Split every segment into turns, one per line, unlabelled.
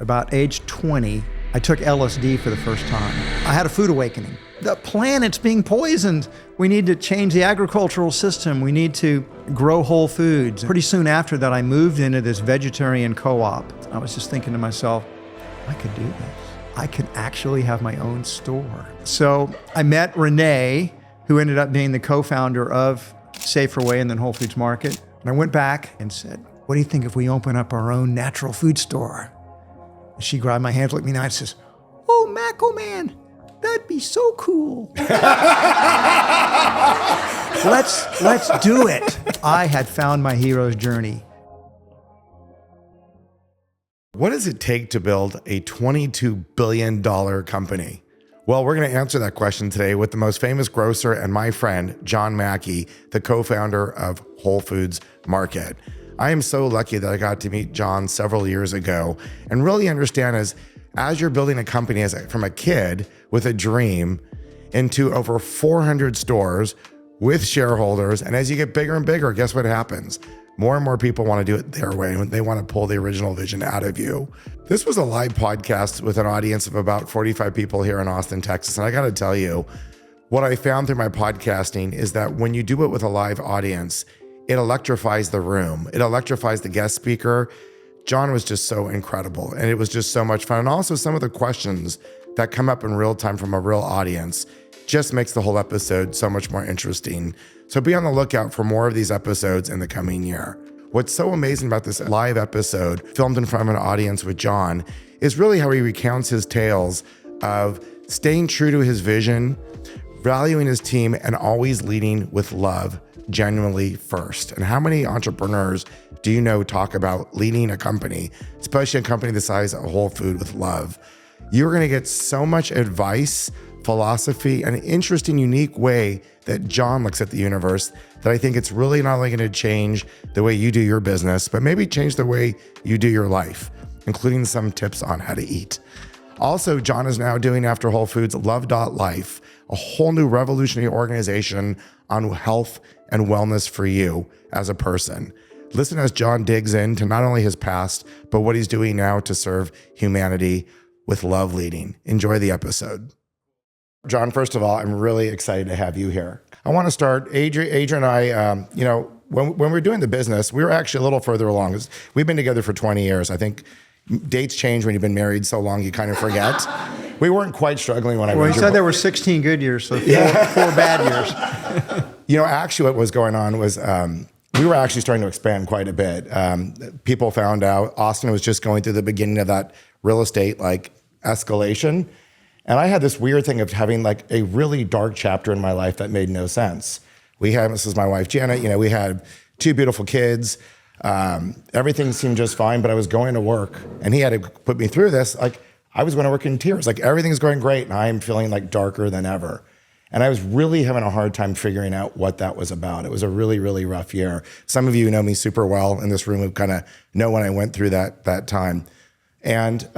about age 20, I took LSD for the first time. I had a food awakening. The planet's being poisoned. We need to change the agricultural system. We need to grow whole foods. Pretty soon after that, I moved into this vegetarian co-op. I was just thinking to myself, I could do this. I could actually have my own store. So I met Renee, who ended up being the co-founder of Saferway and then Whole Foods Market. And I went back and said, what do you think if we open up our own natural food store? And she grabbed my hand, looked me in the eye and says, oh, Mac, oh man, that'd be so cool. Let's do it. I had found my hero's journey.
What does it take to build a $22 billion company? Well, we're going to answer that question today with the most famous grocer and my friend, John Mackey, the co-founder of Whole Foods Market. I am so lucky that I got to meet John several years ago and really understand as you're building a company from a kid with a dream into over 400 stores with shareholders, and as you get bigger and bigger, guess what happens? More and more people want to do it their way. They want to pull the original vision out of you. This was a live podcast with an audience of about 45 people here in Austin, Texas. And I got to tell you, what I found through my podcasting is that when you do it with a live audience, it electrifies the room. It electrifies the guest speaker. John was just so incredible. And it was just so much fun. And also some of the questions that come up in real time from a real audience just makes the whole episode so much more interesting. So be on the lookout for more of these episodes in the coming year. What's so amazing about this live episode filmed in front of an audience with John is really how he recounts his tales of staying true to his vision, valuing his team, and always leading with love, genuinely first. And how many entrepreneurs do you know talk about leading a company, especially a company the size of Whole Food, with love? You're going to get so much advice, philosophy, and an interesting, unique way that John looks at the universe that I think it's really not only going to change the way you do your business, but maybe change the way you do your life, including some tips on how to eat. Also, John is now doing, after Whole Foods, Love.life, a whole new revolutionary organization on health and wellness for you as a person. Listen as John digs into not only his past, but what he's doing now to serve humanity with love leading. Enjoy the episode. John, first of all, I'm really excited to have you here. I want to start, Adrian and I, when we were doing the business, we were actually a little further along. We've been together for 20 years. I think dates change when you've been married so long, you kind of forget. We weren't quite struggling when I
Well, you said there were 16 good years, so four bad years.
Actually what was going on was we were actually starting to expand quite a bit. People found out Austin was just going through the beginning of that real estate escalation. And I had this weird thing of having a really dark chapter in my life that made no sense. This is my wife, Janet, we had 2 beautiful kids. Everything seemed just fine, but I was going to work and he had to put me through this. I was going to work in tears, everything's going great. And I'm feeling darker than ever. And I was really having a hard time figuring out what that was about. It was a really, really rough year. Some of you know me super well in this room who kind of know when I went through that time. And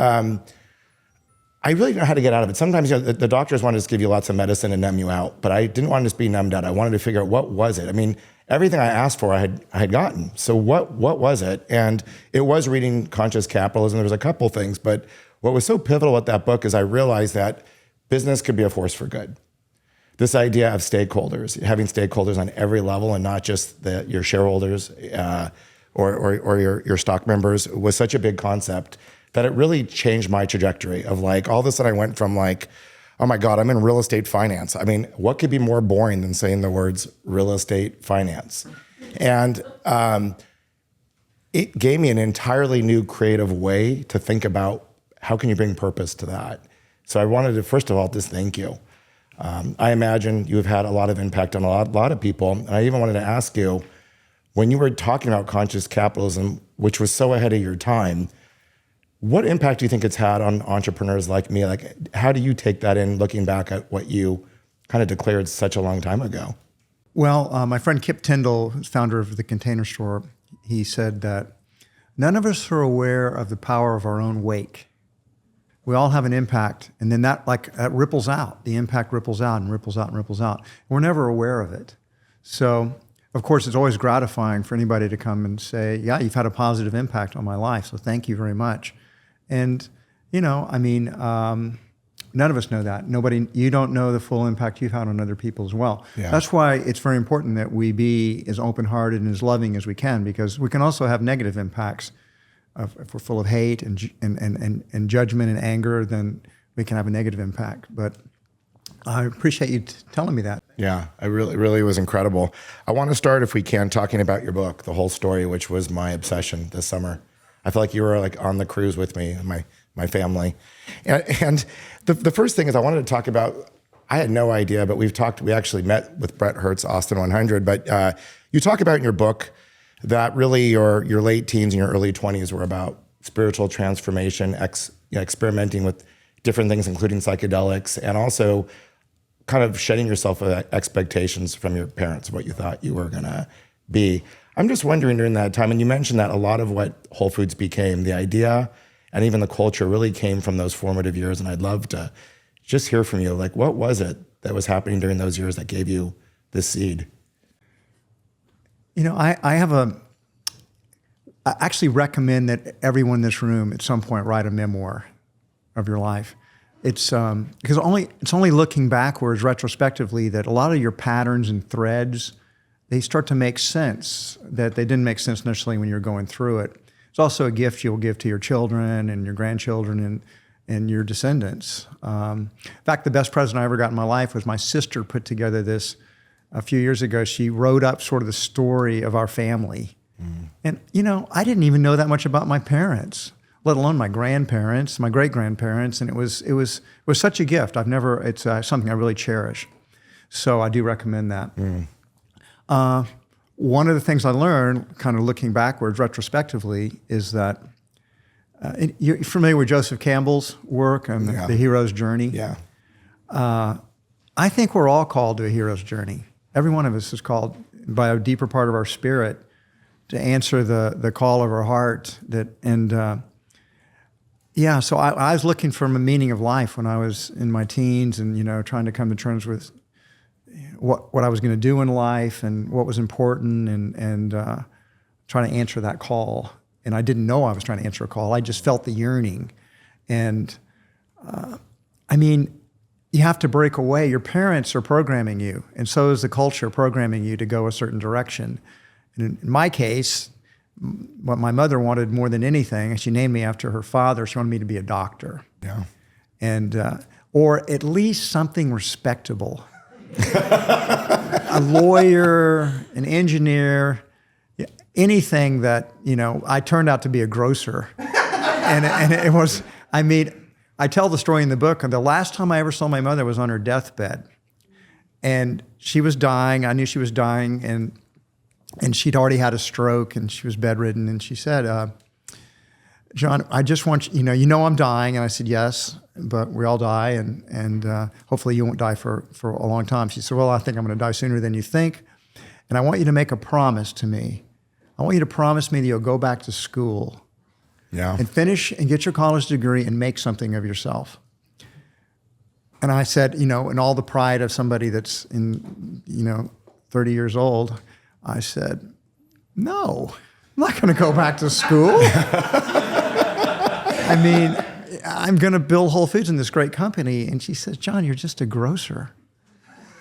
I really didn't know how to get out of it. Sometimes the doctors wanted to just give you lots of medicine and numb you out, but I didn't want to just be numbed out. I wanted to figure out what was it. I mean, everything I asked for, I had gotten. So what was it? And it was reading Conscious Capitalism. There was a couple things, but what was so pivotal with that book is I realized that business could be a force for good. This idea of stakeholders, having stakeholders on every level and not just your shareholders or your stock members, was such a big concept that it really changed my trajectory of all of a sudden I went from oh my God, I'm in real estate finance. I mean, what could be more boring than saying the words real estate finance? And it gave me an entirely new creative way to think about how can you bring purpose to that. So I wanted to, first of all, just thank you. I imagine you have had a lot of impact on a lot of people. And I even wanted to ask you, when you were talking about conscious capitalism, which was so ahead of your time, what impact do you think it's had on entrepreneurs like me? How do you take that in, looking back at what you kind of declared such a long time ago?
Well, my friend Kip Tyndall, who's founder of the Container Store, he said that none of us are aware of the power of our own wake. We all have an impact, and then that ripples out. The impact ripples out and ripples out and ripples out. We're never aware of it. So, of course, it's always gratifying for anybody to come and say, yeah, you've had a positive impact on my life, so thank you very much. And, none of us know that. You don't know the full impact you've had on other people as well.
Yeah.
That's why it's very important that we be as open-hearted and as loving as we can, because we can also have negative impacts. If we're full of hate and judgment and anger, then we can have a negative impact. But I appreciate you telling me that.
Yeah, it really was incredible. I want to start, if we can, talking about your book, The Whole Story, which was my obsession this summer. I feel like you were like on the cruise with me and my family. And the first thing is I wanted to talk about, I had no idea, but we actually met with Brett Hertz, Austin 100, but you talk about in your book that really your late teens and your early 20s were about spiritual transformation, experimenting with different things, including psychedelics, and also kind of shedding yourself of expectations from your parents, what you thought you were gonna be. I'm just wondering during that time, and you mentioned that a lot of what Whole Foods became, the idea and even the culture really came from those formative years, and I'd love to just hear from you, like what was it that was happening during those years that gave you this seed?
I actually recommend that everyone in this room at some point write a memoir of your life. It's because it's only looking backwards retrospectively that a lot of your patterns and threads, they start to make sense, that they didn't make sense necessarily when you're going through it. It's also a gift you'll give to your children and your grandchildren and your descendants. In fact, the best present I ever got in my life was my sister put together this a few years ago. She wrote up sort of the story of our family. And, I didn't even know that much about my parents, let alone my grandparents, my great-grandparents. And it was such a gift. It's something I really cherish. So I do recommend that. One of the things I learned, kind of looking backwards retrospectively, is that you're familiar with Joseph Campbell's work and the hero's journey?
Yeah.
I think we're all called to a hero's journey. Every one of us is called by a deeper part of our spirit to answer the call of our heart. So I was looking for a meaning of life when I was in my teens and, trying to come to terms with what I was going to do in life and what was important and trying to answer that call. And I didn't know I was trying to answer a call. I just felt the yearning. And you have to break away. Your parents are programming you, and so is the culture programming you to go a certain direction. And in my case, what my mother wanted more than anything, she named me after her father, she wanted me to be a doctor.
Yeah.
And, or at least something respectable. A lawyer, an engineer, anything that, I turned out to be a grocer. And it was, I tell the story in the book, and the last time I ever saw my mother was on her deathbed. And she was dying, I knew she was dying, and she'd already had a stroke, and she was bedridden, and she said, John, I just want you, I'm dying. And I said, yes, but we all die, and hopefully you won't die for a long time. She said, well, I think I'm going to die sooner than you think, and I want you to make a promise to me. I want you to promise me that you'll go back to school and finish and get your college degree and make something of yourself. And I said, in all the pride of somebody that's 30 years old, I said, no, I'm not going to go back to school. I'm going to build Whole Foods in this great company. And she says, John, you're just a grocer.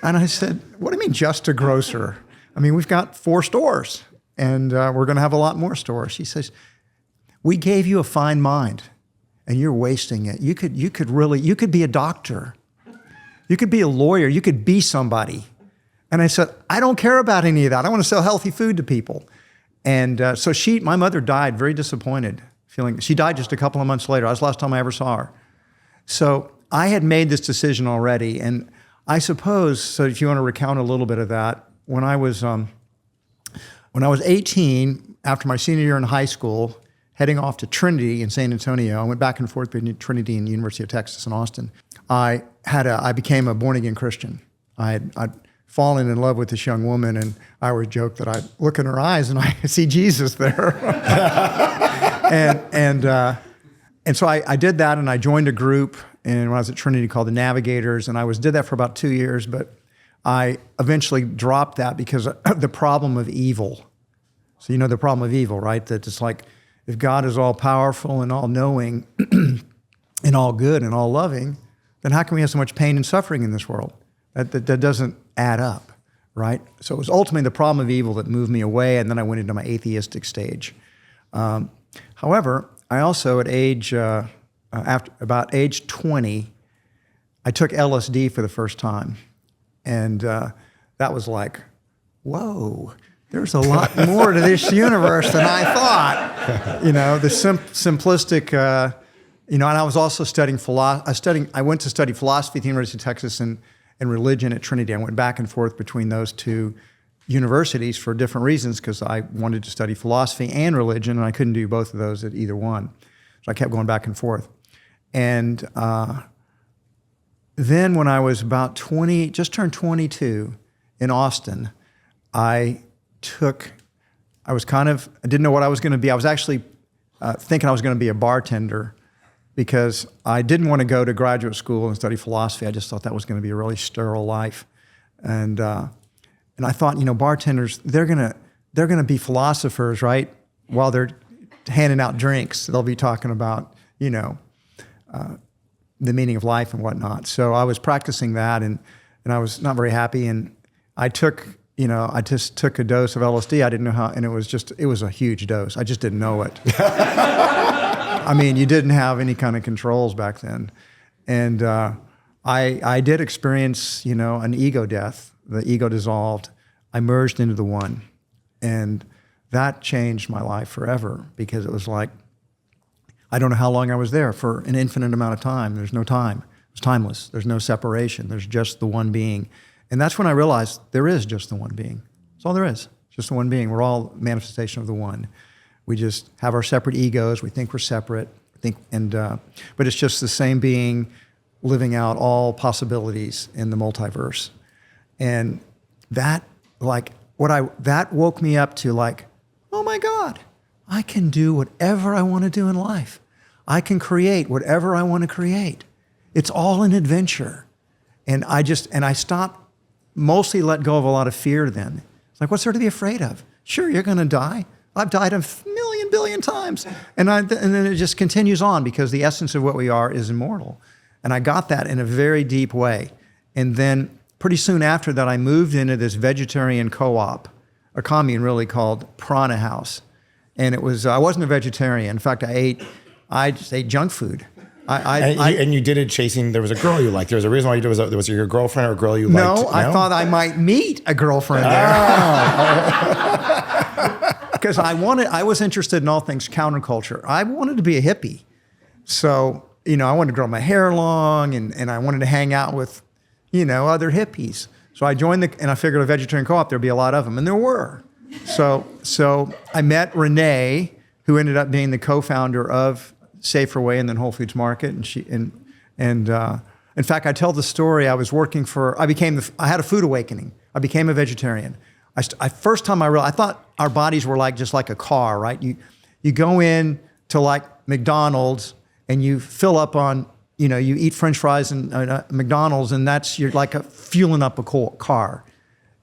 And I said, what do you mean just a grocer? We've got 4 stores and we're going to have a lot more stores. She says, we gave you a fine mind and you're wasting it. You could be a doctor. You could be a lawyer. You could be somebody. And I said, I don't care about any of that. I want to sell healthy food to people. And so my mother died very disappointed, she died just a couple of months later. That was the last time I ever saw her. So I had made this decision already. And I suppose, so if you want to recount a little bit of that, when I was 18, after my senior year in high school, heading off to Trinity in San Antonio, I went back and forth between Trinity and the University of Texas in Austin. I became a born-again Christian. I'd fallen in love with this young woman, and I always joke that I look in her eyes and I see Jesus there. and so I did that, and I joined a group when I was at Trinity called the Navigators, and did that for about 2 years, but I eventually dropped that because of the problem of evil. So the problem of evil, right? That it's like if God is all powerful and all knowing and all good and all loving, then how can we have so much pain and suffering in this world? That doesn't add up, right? So it was ultimately the problem of evil that moved me away, and then I went into my atheistic stage. However, I also at about age 20, I took LSD for the first time. And that was like, whoa, there's a lot more to this universe than I thought. The simplistic, and I was also studying philosophy. I went to study philosophy at the University of Texas and religion at Trinity. I went back and forth between those two universities for different reasons because I wanted to study philosophy and religion, and I couldn't do both of those at either one. So I kept going back and forth. And then when I was about 20, just turned 22 in Austin, I didn't know what I was going to be. I was actually thinking I was going to be a bartender because I didn't want to go to graduate school and study philosophy. I just thought that was going to be a really sterile life. And I thought, bartenders, they're gonna be philosophers, right? While they're handing out drinks, they'll be talking about, the meaning of life and whatnot. So I was practicing that, and I was not very happy. And I just took a dose of LSD. I didn't know how, and it was a huge dose. I just didn't know it. I mean, you didn't have any kind of controls back then. And I did experience, an ego death. The ego dissolved. I merged into the one. And that changed my life forever because it was like, I don't know how long I was there, for an infinite amount of time. There's no time. It's timeless. There's no separation. There's just the one being. And that's when I realized there is just the one being. That's all there is. It's just the one being. We're all a manifestation of the one. We just have our separate egos. We think we're separate. But it's just the same being living out all possibilities in the multiverse. And that woke me up to like, oh my God, I can do whatever I want to do in life. I can create whatever I want to create. It's all an adventure. And I stopped, mostly let go of a lot of fear then. It's like, what's there to be afraid of? Sure, you're going to die. I've died a million, billion times. And then it just continues on because the essence of what we are is immortal. And I got that in a very deep way. And then pretty soon after that, I moved into this vegetarian co-op, a commune really, called Prana House. And I wasn't a vegetarian. In fact, I just ate junk food.
And you did it chasing, there was a girl you liked. There was a reason why you did it. Was it your girlfriend or a girl you liked?
No, I thought I might meet a girlfriend there. Because I was interested in all things counterculture. I wanted to be a hippie. So, I wanted to grow my hair long and I wanted to hang out with, other hippies. So I joined and I figured a vegetarian co-op, there'd be a lot of them. And there were. So I met Renee, who ended up being the co-founder of Safer Way and then Whole Foods Market. And in fact, I tell the story. I had a food awakening. I became a vegetarian. First time I realized, I thought our bodies were just like a car, right? You go in to like McDonald's and you fill up on, you eat French fries and McDonald's, and you're like fueling up a car.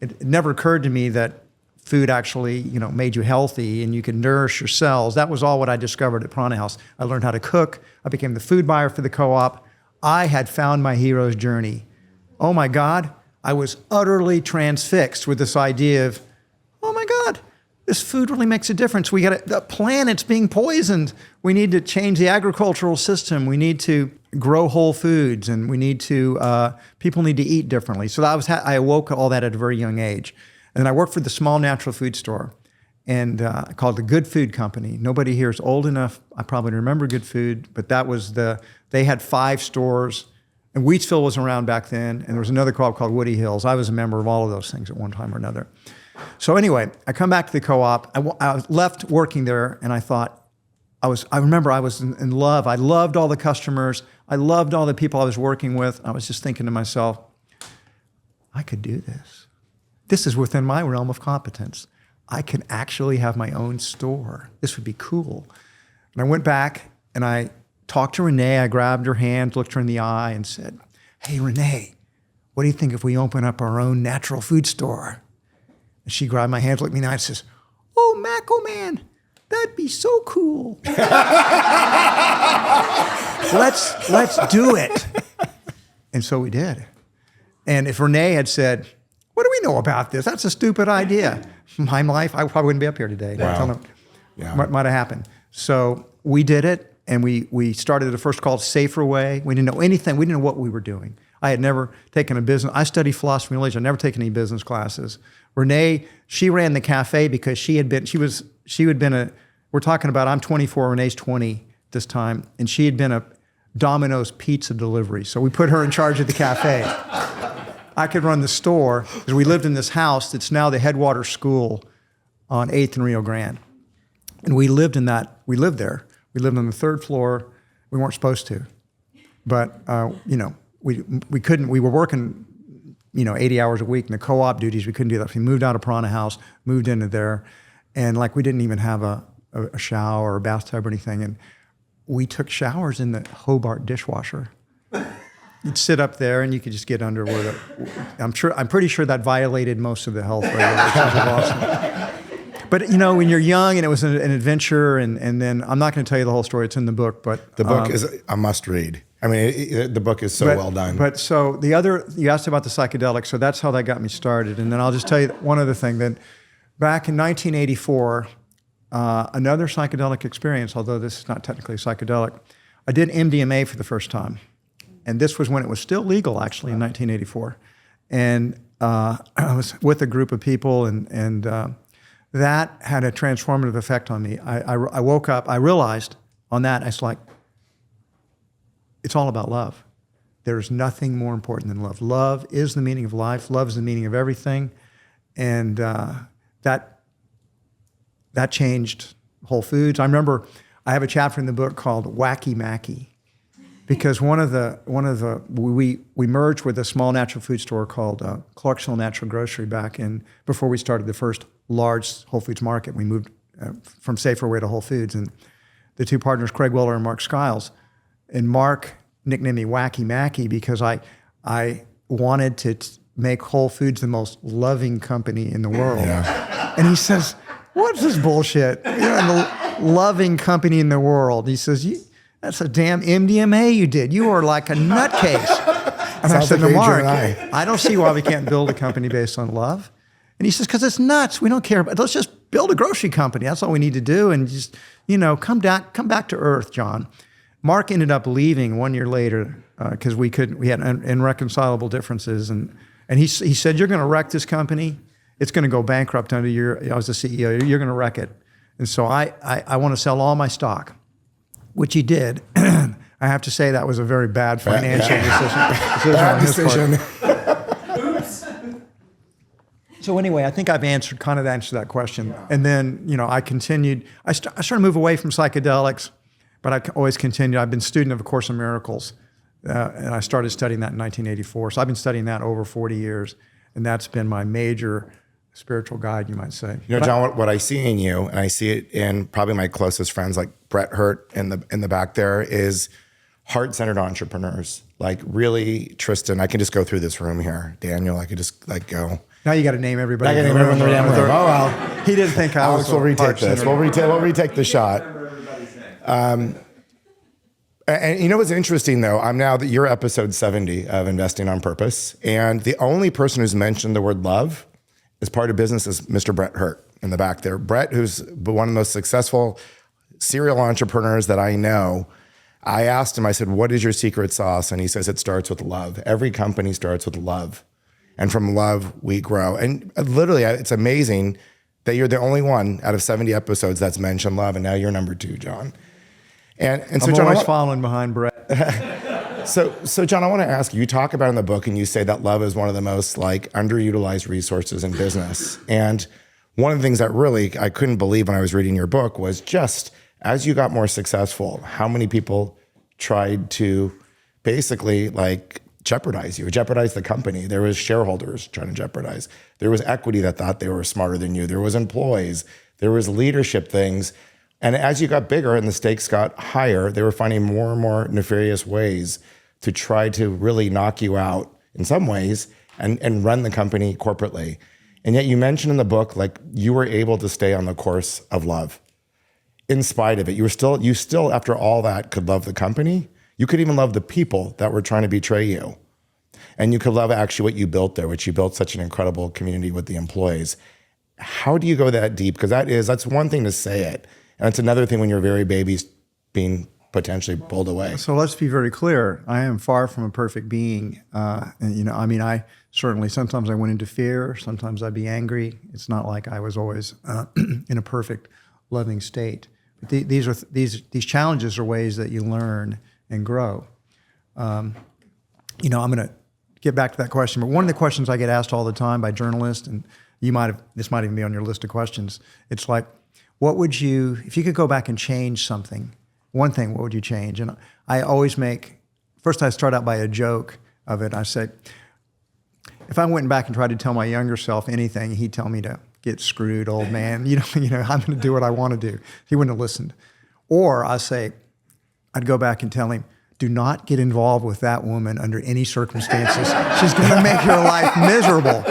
It never occurred to me that food actually, made you healthy and you could nourish your cells. That was all what I discovered at Prana House. I learned how to cook. I became the food buyer for the co-op. I had found my hero's journey. Oh my God, I was utterly transfixed with this idea of, oh my God, this food really makes a difference. The planet's being poisoned. We need to change the agricultural system. We need to grow whole foods, and people need to eat differently. So I awoke all that at a very young age. And then I worked for the small natural food store and called the Good Food Company. Nobody here is old enough, I probably remember Good Food, but they had 5 stores, and Wheatsville was around back then, and there was another co-op called Woody Hills. I was a member of all of those things at one time or another. So anyway, I come back to the co-op. I left working there, and I thought, I remember I was in love. I loved all the customers. I loved all the people I was working with. I was just thinking to myself, I could do this. This is within my realm of competence. I can actually have my own store. This would be cool. And I went back and I talked to Renee. I grabbed her hand, looked her in the eye and said, hey, Renee, what do you think if we open up our own natural food store? And she grabbed my hand, looked me in the eye and says, oh, Mac, oh man, that'd be so cool. Let's do it. And so we did. And if Renee had said, what do we know about this? That's a stupid idea. My life, I probably wouldn't be up here today.
Wow.
What might have happened. So we did it, and we started the first called Safer Way. We didn't know anything. We didn't know what we were doing. I had never taken a business. I studied philosophy and religion. I'd never taken any business classes. Renee, she ran the cafe because we're talking about, I'm 24, Renee's 20 this time, and she had been a Domino's pizza delivery. So we put her in charge of the cafe. I could run the store because we lived in this house that's now the Headwater School on 8th and Rio Grande. And we lived there. We lived on the 3rd floor. We weren't supposed to. But, we couldn't, we were working, 80 hours a week in the co-op duties. We couldn't do that. So we moved out of Piranha House, moved into there. And we didn't even have a shower or a bathtub or anything. And we took showers in the Hobart dishwasher. You'd sit up there and you could just get under where I'm pretty sure that violated most of the health regulations of Boston. But when you're young and it was an adventure, and then I'm not going to tell you the whole story. It's in the book, but
the book is a must read. I mean, the book is so well done.
But so you asked about the psychedelics, so that's how that got me started. And then I'll just tell you one other thing. That back in 1984, another psychedelic experience, although this is not technically psychedelic, I did MDMA for the first time. And this was when it was still legal, actually, in 1984. And I was with a group of people, and that had a transformative effect on me. I woke up, I realized on that, it's all about love. There's nothing more important than love. Love is the meaning of life. Love is the meaning of everything. And that changed Whole Foods. I remember I have a chapter in the book called Wacky Mackey, because we merged with a small natural food store called Clarksville Natural Grocery before we started the first large Whole Foods market. We moved from Safer Way to Whole Foods, and the two partners, Craig Weller and Mark Skiles, and Mark nicknamed me Wacky Mackey because I wanted to make Whole Foods the most loving company in the world.
Yeah.
And he says, what's this bullshit? You're the loving company in the world. He says, that's a damn MDMA you did. You are like a nutcase. And I said, no, Mark, I don't see why we can't build a company based on love. And he says, because it's nuts. We don't care. Let's just build a grocery company. That's all we need to do. And just, come back to earth, John. Mark ended up leaving 1 year later because we had irreconcilable differences. And he said, you're going to wreck this company. It's going to go bankrupt I was the CEO. You're going to wreck it. And so I want to sell all my stock, which he did. I have to say that was a very bad financial decision.
Bad decision.
So anyway, I think I've answered that question. And then, I continued. I started to move away from psychedelics, but I always continued. I've been a student of A Course in Miracles, and I started studying that in 1984. So I've been studying that over 40 years, and that's been my major spiritual guide, you might say.
John, what I see in you, and I see it in probably my closest friends, like Brett Hurt in the back there, is heart-centered entrepreneurs. Like really, Tristan, I can just go through this room here. Daniel, I could just go.
Now you got to name everybody.
I got to name everyone in the room. Oh, well.
He didn't think I was.
Alex, we'll retake this. We'll retake the shot. And what's interesting though? I'm now that you're episode 70 of Investing on Purpose, and the only person who's mentioned the word love as part of business is Mr. Brett Hurt in the back there. Brett, who's one of the most successful serial entrepreneurs that I know. I asked him, I said, what is your secret sauce? And he says, it starts with love. Every company starts with love. And from love, we grow. And literally, it's amazing that you're the only one out of 70 episodes that's mentioned love. And now you're number 2, John. And so,
I'm
John,
always following behind Brett.
So John, I want to ask you talk about in the book, and you say that love is one of the most underutilized resources in business. And one of the things that really I couldn't believe when I was reading your book was just as you got more successful, how many people tried to basically jeopardize you, jeopardize the company. There was shareholders trying to jeopardize. There was equity that thought they were smarter than you. There was employees. There was leadership things. And as you got bigger and the stakes got higher, they were finding more and more nefarious ways to try to really knock you out in some ways and run the company corporately. And yet you mentioned in the book, you were able to stay on the course of love. in spite of it, you still, after all that, could love the company. You could even love the people that were trying to betray you. And you could love actually what you built there, which you built such an incredible community with the employees. How do you go that deep? Because that's one thing to say it. And it's another thing when your very baby's being potentially pulled away.
So let's be very clear. I am far from a perfect being. And, I certainly, sometimes I went into fear. Sometimes I'd be angry. It's not like I was always in a perfect, loving state. But these challenges are ways that you learn and grow. I'm going to get back to that question. But one of the questions I get asked all the time by journalists, and this might even be on your list of questions. It's like, if you could go back and change something, one thing, what would you change? And I always first I start out by a joke of it. I say, if I went back and tried to tell my younger self anything, he'd tell me to get screwed, old man. I'm going to do what I want to do. He wouldn't have listened. Or I'd go back and tell him, do not get involved with that woman under any circumstances. She's going to make your life miserable.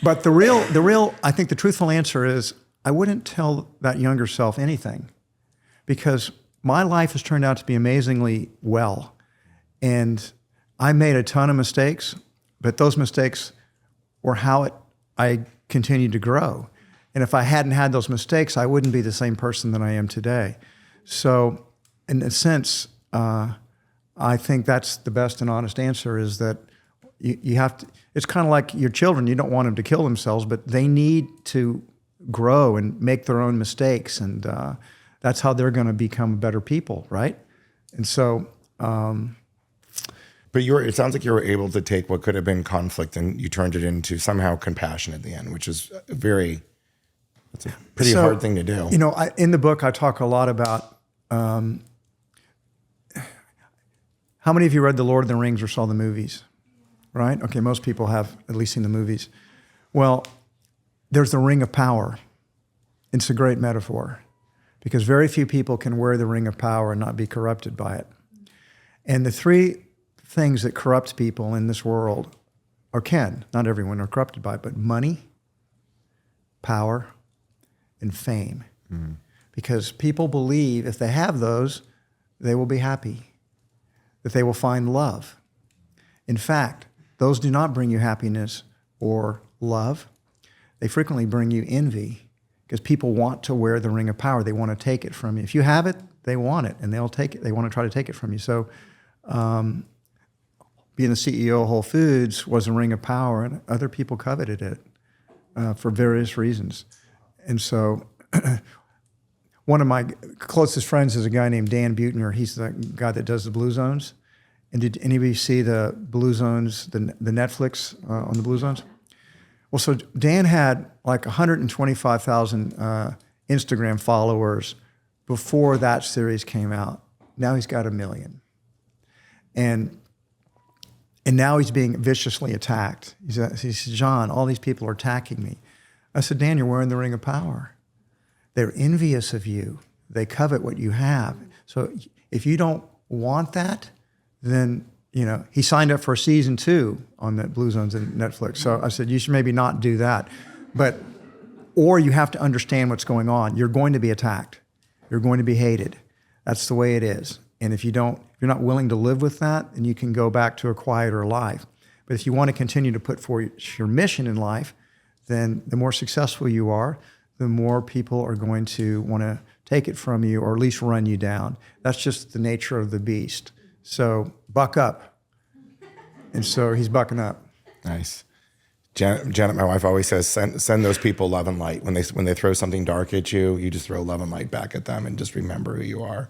But the real, I think the truthful answer is, I wouldn't tell that younger self anything, because my life has turned out to be amazingly well. And I made a ton of mistakes, but those mistakes were how I continued to grow. And if I hadn't had those mistakes, I wouldn't be the same person that I am today. So in a sense, I think that's the best and honest answer, is that you have to, it's kind of like your children. You don't want them to kill themselves, but they need to grow and make their own mistakes. And that's how they're going to become better people, right? And so...
But it sounds like you were able to take what could have been conflict and you turned it into somehow compassion at the end, which is a pretty hard thing to do.
In the book, I talk a lot about how many of you read The Lord of the Rings or saw the movies, right? Okay, most people have at least seen the movies. Well, there's the Ring of Power. It's a great metaphor because very few people can wear the Ring of Power and not be corrupted by it. And the three things that corrupt people in this world, not everyone are corrupted by it, but money, power, and fame. Mm. Because people believe if they have those, they will be happy, that they will find love. In fact, those do not bring you happiness or love. They frequently bring you envy, because people want to wear the Ring of Power. They want to take it from you. If you have it, they want it, and they'll take it. They want to try to take it from you. So being the CEO of Whole Foods was a Ring of Power, and other people coveted it for various reasons. And so one of my closest friends is a guy named Dan Buettner. He's the guy that does the Blue Zones. And did anybody see the Blue Zones, the Netflix on the Blue Zones? Well, so Dan had like 125,000 Instagram followers before that series came out. Now he's got 1 million. And now he's being viciously attacked. He says, John, all these people are attacking me. I said, Dan, you're wearing the Ring of Power. They're envious of you. They covet what you have. So if you don't want that, then, he signed up for season 2 on the Blue Zones and Netflix. So I said, you should maybe not do that. Or you have to understand what's going on. You're going to be attacked. You're going to be hated. That's the way it is. And if you're not willing to live with that, then you can go back to a quieter life. But if you want to continue to put forward your mission in life, then the more successful you are, the more people are going to want to take it from you or at least run you down. That's just the nature of the beast. So buck up. And so he's bucking up.
Nice. Janet, my wife, always says, send those people love and light. When they throw something dark at you, you just throw love and light back at them and just remember who you are.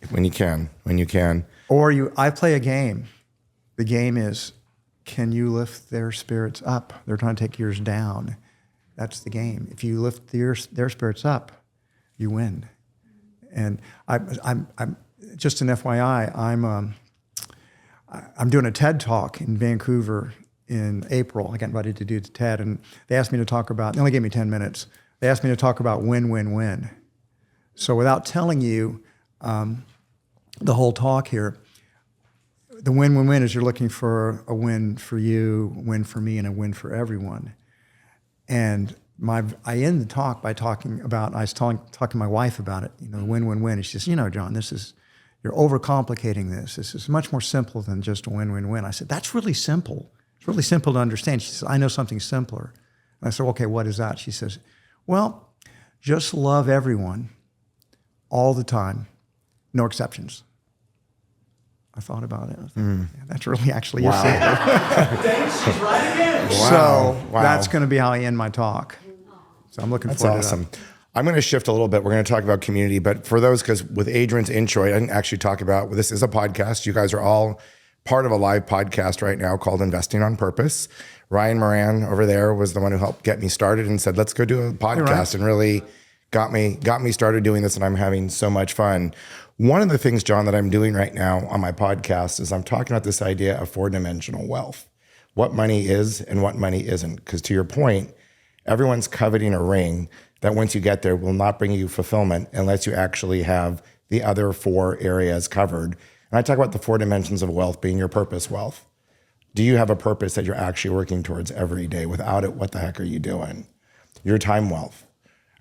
When you can.
Or I play a game. The game is, can you lift their spirits up? They're trying to take yours down. That's the game. If you lift their spirits up, you win. And I'm just an FYI, I'm doing a TED Talk in Vancouver in April. I got invited to do the TED, and they asked me to talk about, they only gave me 10 minutes. They asked me to talk about win-win-win. So without telling you the whole talk here, the win-win-win is you're looking for a win for you, a win for me, and a win for everyone. And I end the talk by I was talking to my wife about it, win-win-win. And she says, John, you're overcomplicating this. This is much more simple than just a win-win-win. I said, that's really simple. It's really simple to understand. She says, I know something simpler. And I said, okay, what is that? She says, well, just love everyone all the time, no exceptions. I thought about it. I thought, yeah, that's really actually
wow.
She's right again. Wow. So that's going to be how I end my talk. So I'm looking forward to that. That's awesome.
I'm going to shift a little bit. We're going to talk about community, but for those, because with Adrian's intro, I didn't actually talk about, this is a podcast. You guys are all part of a live podcast right now called Investing on Purpose. Ryan Moran over there was the one who helped get me started and said, let's go do a podcast, and really got me started doing this, and I'm having so much fun. One of the things, John, that I'm doing right now on my podcast is I'm talking about this idea of four-dimensional wealth, what money is and what money isn't. Because to your point, everyone's coveting a ring that once you get there will not bring you fulfillment unless you actually have the other four areas covered. And I talk about the four dimensions of wealth being your purpose wealth. Do you have a purpose that you're actually working towards every day? Without it, what the heck are you doing? Your time wealth.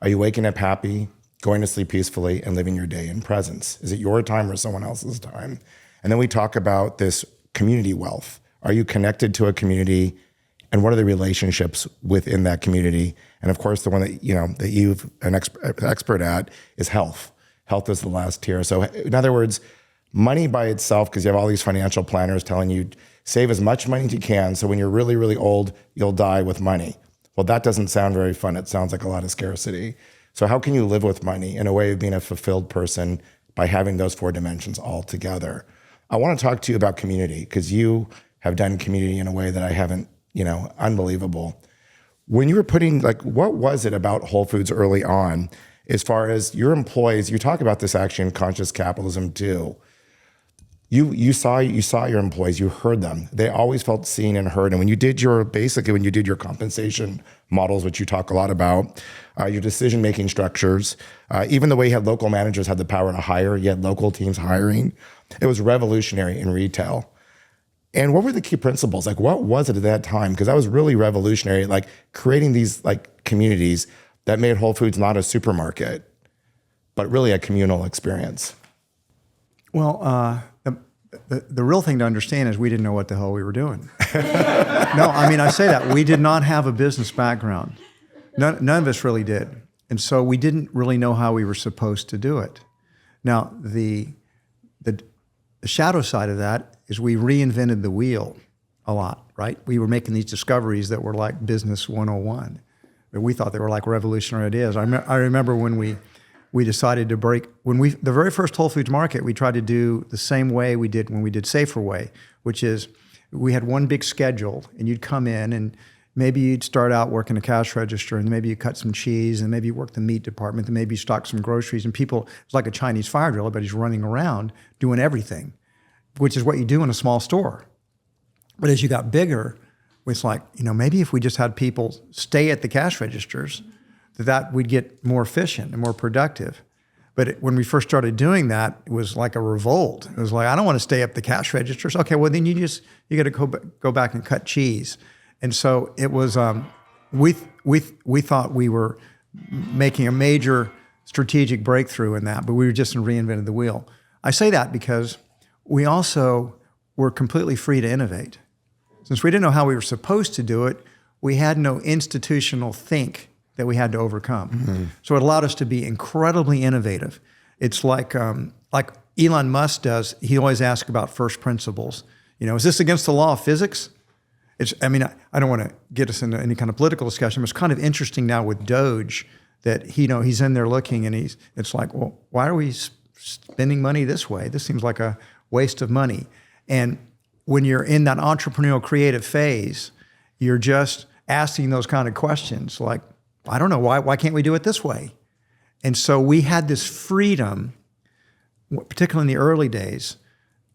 Are you waking up happy, going to sleep peacefully, and living your day in presence? Is it your time or someone else's time? And then we talk about this community wealth. Are you connected to a community? And what are the relationships within that community? And of course, the one that you've an expert at is health. Health is the last tier. So in other words, money by itself, because you have all these financial planners telling you, save as much money as you can, so when you're really, really old, you'll die with money. Well, that doesn't sound very fun. It sounds like a lot of scarcity. So how can you live with money in a way of being a fulfilled person by having those four dimensions all together? I want to talk to you about community, because you have done community in a way that I haven't, unbelievable. When you were putting, what was it about Whole Foods early on, as far as your employees? You talk about this actually in Conscious Capitalism too. You saw your employees, you heard them. They always felt seen and heard. And when you did your compensation models, which you talk a lot about, your decision-making structures, even the way you had local managers had the power to hire, you had local teams hiring. It was revolutionary in retail. And what were the key principles? What was it at that time? Because that was really revolutionary, creating these communities that made Whole Foods not a supermarket, but really a communal experience.
Well, the real thing to understand is we didn't know what the hell we were doing. No, I say that. We did not have a business background. None of us really did. And so we didn't really know how we were supposed to do it. Now, the shadow side of that is we reinvented the wheel a lot, right? We were making these discoveries that were like business 101. But we thought they were like revolutionary ideas. I remember when we decided to the very first Whole Foods market, we tried to do the same way we did when we did Safer Way, which is we had one big schedule, and you'd come in and maybe you'd start out working a cash register, and maybe you cut some cheese, and maybe you work the meat department, and maybe you stock some groceries, and it's like a Chinese fire drill. Everybody's running around doing everything, which is what you do in a small store. But as you got bigger, it's like, maybe if we just had people stay at the cash registers, that we'd get more efficient and more productive. But when we first started doing that, it was like a revolt. It was like, I don't want to stay up the cash registers. Okay, well then you got to go back and cut cheese. And so it was, we thought we were making a major strategic breakthrough in that, but we were just reinvented the wheel. I say that because we also were completely free to innovate. Since we didn't know how we were supposed to do it, we had no institutional think that we had to overcome. Mm-hmm. So it allowed us to be incredibly innovative. It's like Elon Musk does. He always asks about first principles. Is this against the law of physics? I don't want to get us into any kind of political discussion, but it's kind of interesting now with Doge that he's in there looking, and it's like, well, why are we spending money this way? This seems like a waste of money. And when you're in that entrepreneurial creative phase, you're just asking those kind of questions like, I don't know, why can't we do it this way? And so we had this freedom, particularly in the early days,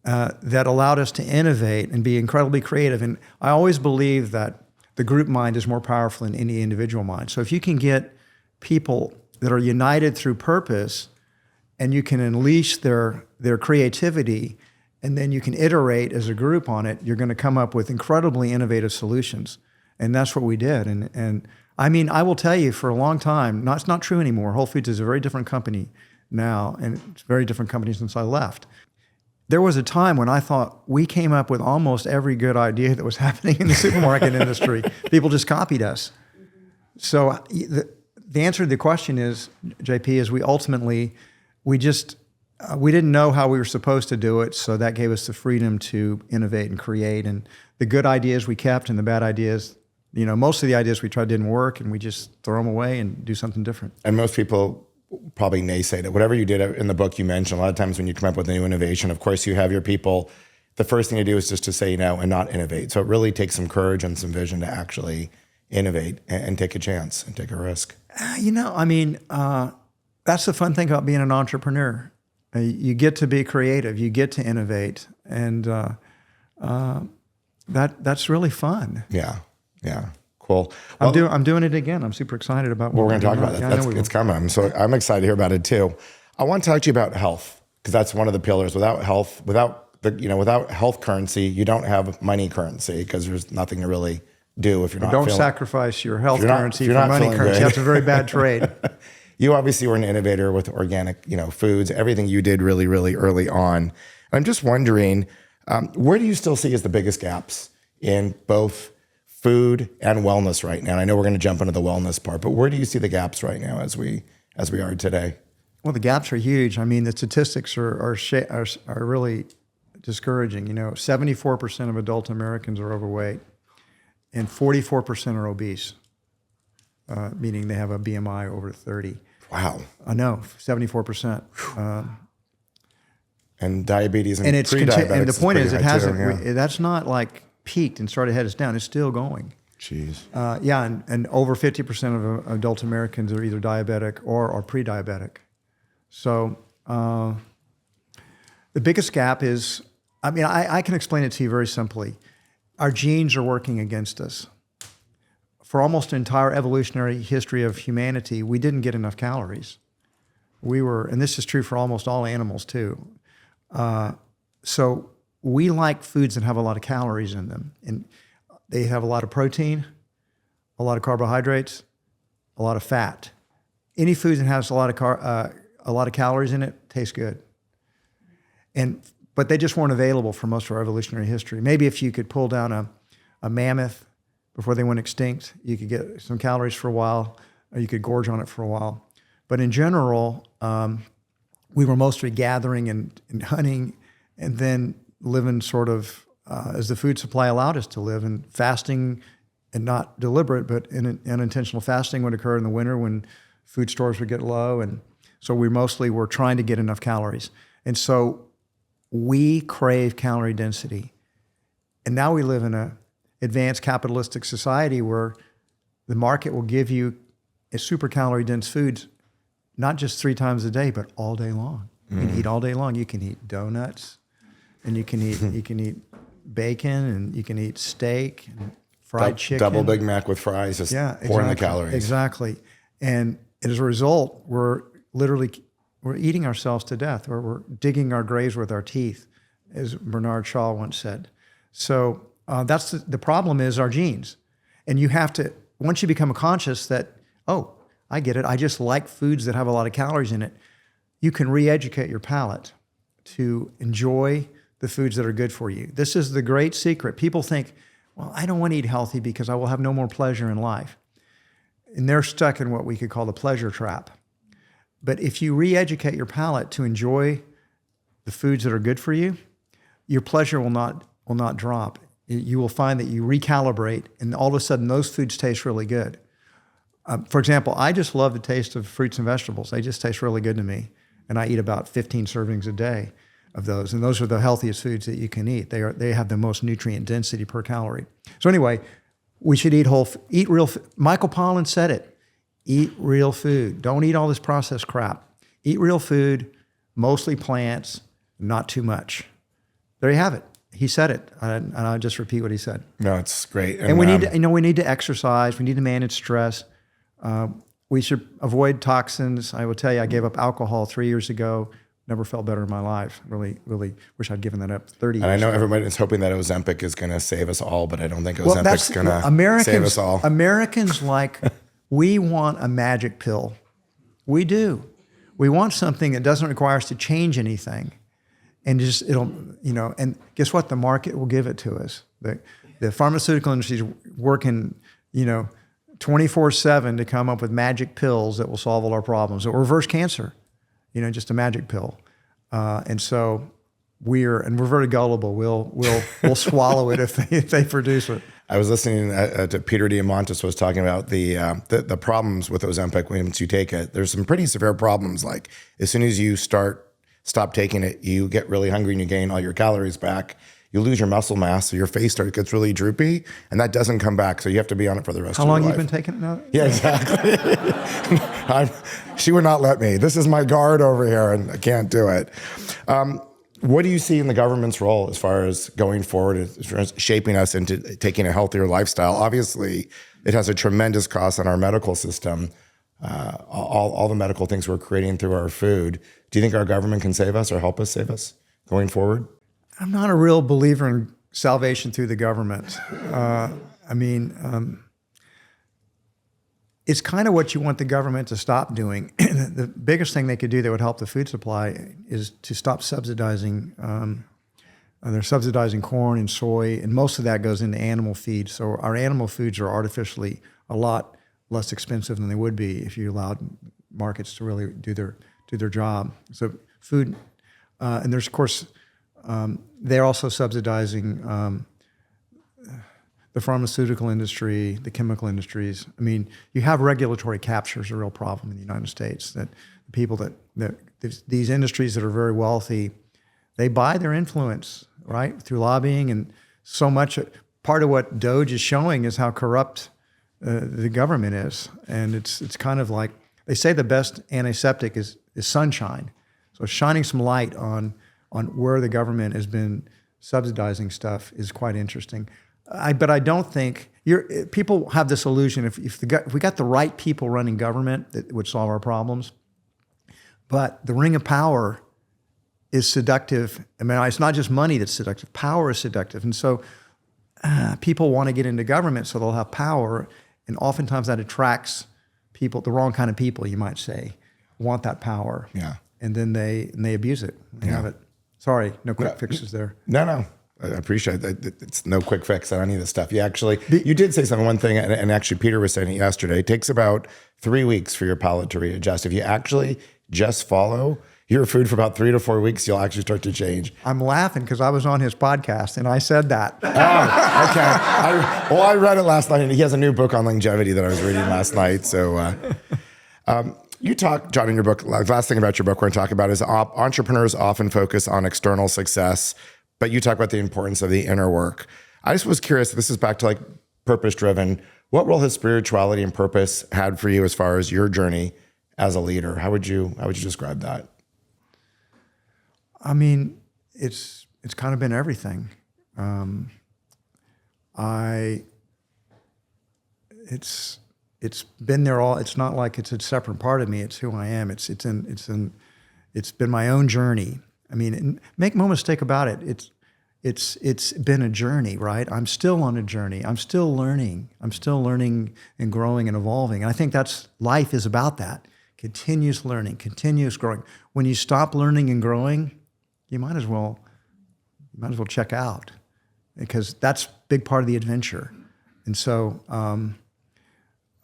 that allowed us to innovate and be incredibly creative. And I always believe that the group mind is more powerful than any individual mind. So if you can get people that are united through purpose, and you can unleash their creativity, and then you can iterate as a group on it, you're going to come up with incredibly innovative solutions. And that's what we did. And I mean, I will tell you, for a long time, it's not true anymore. Whole Foods is a very different company now, and it's a very different company since I left. There was a time when I thought we came up with almost every good idea that was happening in the supermarket industry. People just copied us. So the answer to the question is, JP, is we didn't know how we were supposed to do it, so that gave us the freedom to innovate and create. And the good ideas we kept, and the bad ideas, most of the ideas we tried didn't work, and we just throw them away and do something different.
And most people probably naysay that. Whatever you did in the book, you mentioned a lot of times when you come up with a new innovation, of course, you have your people. The first thing to do is just to say no and not innovate. So it really takes some courage and some vision to actually innovate and take a chance and take a risk.
That's the fun thing about being an entrepreneur. You get to be creative, you get to innovate, and that's really fun.
Yeah. Cool. Well,
I'm doing it again. I'm super excited about what
we're going to talk about that. It's coming. So I'm excited to hear about it too. I want to talk to you about health, because that's one of the pillars. Without health, without health currency, you don't have money currency, because there's nothing to really do if you're not.
Don't sacrifice your health currency for money currency. That's a very bad trade.
You obviously were an innovator with organic, foods. Everything you did really, really early on. And I'm just wondering, where do you still see as the biggest gaps in both food and wellness right now? And I know we're going to jump into the wellness part, but where do you see the gaps right now as we are today?
Well, the gaps are huge. I mean, the statistics are really discouraging. 74% of adult Americans are overweight, and 44% are obese, meaning they have a BMI over 30.
Wow.
I know, 74%.
And diabetes and
it's
pre-diabetics.
And the point is, it hasn't.
Too, yeah.
That's not like peaked and started headed down. It's still going.
Jeez.
And over 50% of adult Americans are either diabetic or are pre-diabetic. So the biggest gap is, I can explain it to you very simply. Our genes are working against us. For almost the entire evolutionary history of humanity, we didn't get enough calories. And this is true for almost all animals too. So we like foods that have a lot of calories in them. And they have a lot of protein, a lot of carbohydrates, a lot of fat. Any food that has a lot of calories in it tastes good. But they just weren't available for most of our evolutionary history. Maybe if you could pull down a mammoth before they went extinct, you could get some calories for a while, or you could gorge on it for a while. But in general, we were mostly gathering and hunting, and then living sort of as the food supply allowed us to live, and fasting, and not deliberate, but unintentional fasting would occur in the winter when food stores would get low. And so we mostly were trying to get enough calories. And so we crave calorie density. And now we live in an advanced capitalistic society where the market will give you a super calorie dense foods, not just 3 times a day, but all day long. You can eat all day long. You can eat donuts, and you can eat bacon, and you can eat steak and fried chicken.
Double Big Mac with fries, just pouring the calories.
Exactly. And as a result, we're eating ourselves to death, or we're digging our graves with our teeth, as Bernard Shaw once said. So that's the problem is our genes. And you have to, once you become conscious that, oh, I get it, I just like foods that have a lot of calories in it, you can re-educate your palate to enjoy the foods that are good for you. This is the great secret. People think, well, I don't want to eat healthy because I will have no more pleasure in life. And they're stuck in what we could call the pleasure trap. But if you re-educate your palate to enjoy the foods that are good for you, your pleasure will not drop. You will find that you recalibrate, and all of a sudden those foods taste really good. For example, I just love the taste of fruits and vegetables. They just taste really good to me. And I eat about 15 servings a day of those. And those are the healthiest foods that you can eat. They have the most nutrient density per calorie. So anyway, we should eat real. Michael Pollan said it. Eat real food. Don't eat all this processed crap. Eat real food, mostly plants, not too much. There you have it. He said it, and I'll just repeat what he said.
No, it's great.
And we need to exercise. We need to manage stress. We should avoid toxins. I will tell you, I gave up alcohol 3 years ago. never felt better in my life. Really, really wish I'd given that up 30 years
And I know
ago.
everybody is hoping that Ozempic is going to save us all, but I don't think Ozempic's going to save us all.
Americans we want a magic pill. We do. We want something that doesn't require us to change anything. And and guess what? The market will give it to us. The pharmaceutical industry is working, 24/7 to come up with magic pills that will solve all our problems. That will reverse cancer, just a magic pill. And so we're very gullible. We'll swallow it if they produce it.
I was listening to Peter Diamandis was talking about the problems with Ozempic once you take it. There's some pretty severe problems. Like as soon as you stop taking it, you get really hungry and you gain all your calories back. You lose your muscle mass, so your face gets really droopy, and that doesn't come back. So you have to be on it for the rest of your life.
How long have you been taking it now?
Yeah, exactly. She would not let me. This is my guard over here, and I can't do it. What do you see in the government's role as far as going forward, as far as shaping us into taking a healthier lifestyle? Obviously, it has a tremendous cost on our medical system, all the medical things we're creating through our food. Do you think our government can save us or help us save us going forward?
I'm not a real believer in salvation through the government. It's kind of what you want the government to stop doing. The biggest thing they could do that would help the food supply is to stop subsidizing. They're subsidizing corn and soy, and most of that goes into animal feed. So our animal foods are artificially a lot less expensive than they would be if you allowed markets to really do their job. So food, and there's of course, they're also subsidizing the pharmaceutical industry, the chemical industries. I mean, you have regulatory capture is a real problem in the United States. That the people that these industries that are very wealthy, they buy their influence, right, through lobbying, and so much. Part of what DOGE is showing is how corrupt the government is, and it's kind of like they say the best antiseptic is sunshine. So shining some light on where the government has been subsidizing stuff is quite interesting. But I don't think people have this illusion if we got the right people running government, that would solve our problems. But the ring of power is seductive. I mean, it's not just money that's seductive. Power is seductive, and so people want to get into government so they'll have power, and oftentimes that attracts people, the wrong kind of people, you might say, want that power.
Yeah.
And then they abuse it. They have it. Sorry, no quick fixes there.
No. I appreciate that. It's no quick fix on any of this stuff. You did say something, one thing, and actually Peter was saying it yesterday. It takes about 3 weeks for your palate to readjust. If you actually just follow your food for about 3 to 4 weeks, you'll actually start to change.
I'm laughing because I was on his podcast and I said that.
Oh, okay. I read it last night, and he has a new book on longevity that I was reading last night. So you talk, John, in your book, last thing about your book we're going to talk about is entrepreneurs often focus on external success, but you talk about the importance of the inner work. I just was curious, this is back to like purpose-driven. What role has spirituality and purpose had for you as far as your journey as a leader? How would you describe that?
I mean, it's kind of been everything. It's been there all. It's not like it's a separate part of me. It's who I am. It's been my own journey. I mean, make no mistake about it. It's been a journey, right? I'm still on a journey. I'm still learning. I'm still learning and growing and evolving. And I think life is about that. Continuous learning, continuous growing. When you stop learning and growing, you might as well check out, because that's a big part of the adventure. And so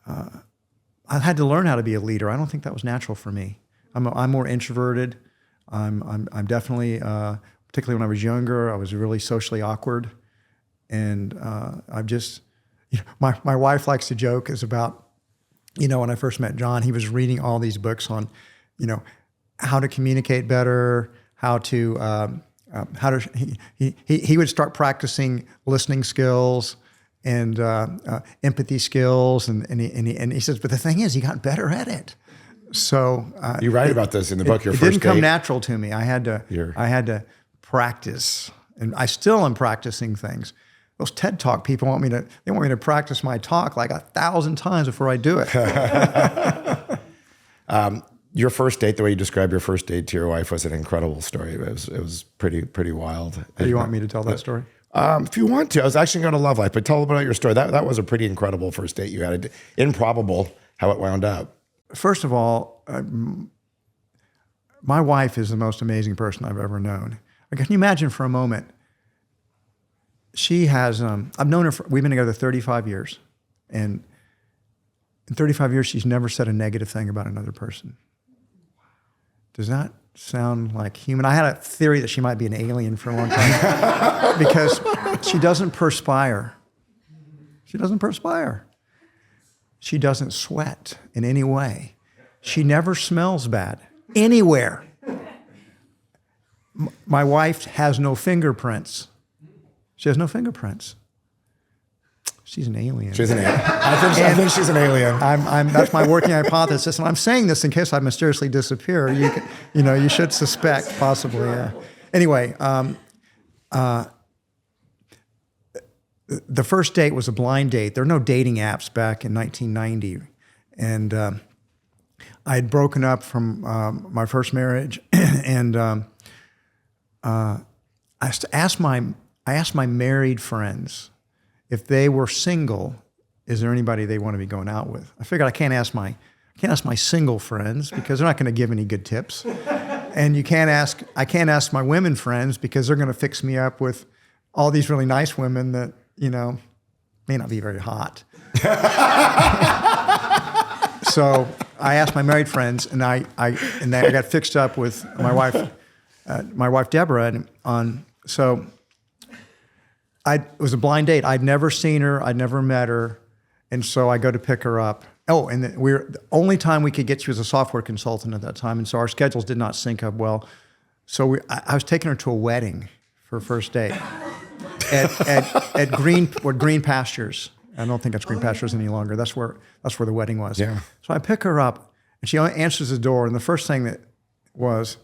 I had to learn how to be a leader. I don't think that was natural for me. I'm more introverted. I'm definitely, particularly when I was younger, I was really socially awkward. And I've just, my wife likes to joke is about, when I first met John, he was reading all these books on, how to communicate better, he would start practicing listening skills and empathy skills, and he says, but the thing is, he got better at it. So
you write about this in the book.
It didn't come natural to me. I had to practice, and I still am practicing things. Those TED Talk people want me to practice my talk like 1,000 times before I do it.
Your first date, the way you described your first date to your wife, was an incredible story. It was pretty wild.
Do you want me to tell that story?
If you want to. I was actually going to Love Life, but tell about your story. That was a pretty incredible first date you had. Improbable how it wound up.
First of all, my wife is the most amazing person I've ever known. Can you imagine for a moment? She has, I've known her, we've been together 35 years. And in 35 years, she's never said a negative thing about another person. Does that sound like human? I had a theory that she might be an alien for a long time because she doesn't perspire. She doesn't perspire. She doesn't sweat in any way. She never smells bad anywhere. My wife has no fingerprints. She has no fingerprints. She's an alien.
She's an alien. I think she's an alien.
That's my working hypothesis, and I'm saying this in case I mysteriously disappear. You should suspect possibly. Yeah. Anyway, the first date was a blind date. There were no dating apps back in 1990, and I had broken up from my first marriage, and I asked my married friends if they were single, is there anybody they want to be going out with? I figured I can't ask my single friends because they're not going to give any good tips. And I can't ask my women friends because they're going to fix me up with all these really nice women that, may not be very hot. So I asked my married friends, and I got fixed up with my wife Deborah, it was a blind date. I'd never seen her. I'd never met her. And so I go to pick her up. Oh, and the only time we could get, she was a software consultant at that time. And so our schedules did not sync up well. So I was taking her to a wedding for a first date at Green Pastures. I don't think it's Green Pastures any longer. That's where the wedding was.
Yeah.
So I pick her up, and she answers the door. And the first thing that was,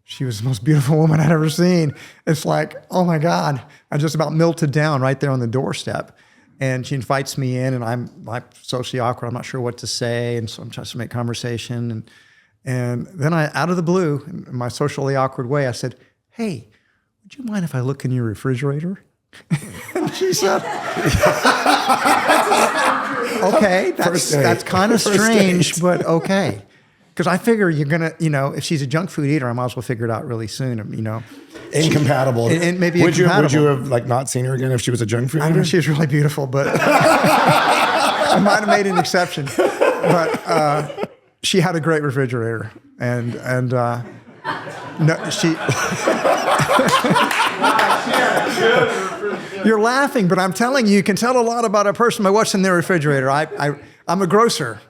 she was the most beautiful woman I'd ever seen. It's like, oh my God, I just about melted down right there on the doorstep. And she invites me in, and I'm like socially awkward. I'm not sure what to say, and so I'm trying to make conversation. And then out of the blue, in my socially awkward way, I said, "Hey, would you mind if I look in your refrigerator?" And she said, "Okay, that's kind of strange, but okay." Because I figure you're going to, if she's a junk food eater, I might as well figure it out really soon,
Incompatible.
And maybe
would
incompatible.
You have not seen her again if she was a junk food eater?
I don't know, she was really beautiful, but I might have made an exception. But she had a great refrigerator. And no, she... You're laughing, but I'm telling you can tell a lot about a person by what's in their refrigerator. I'm a grocer.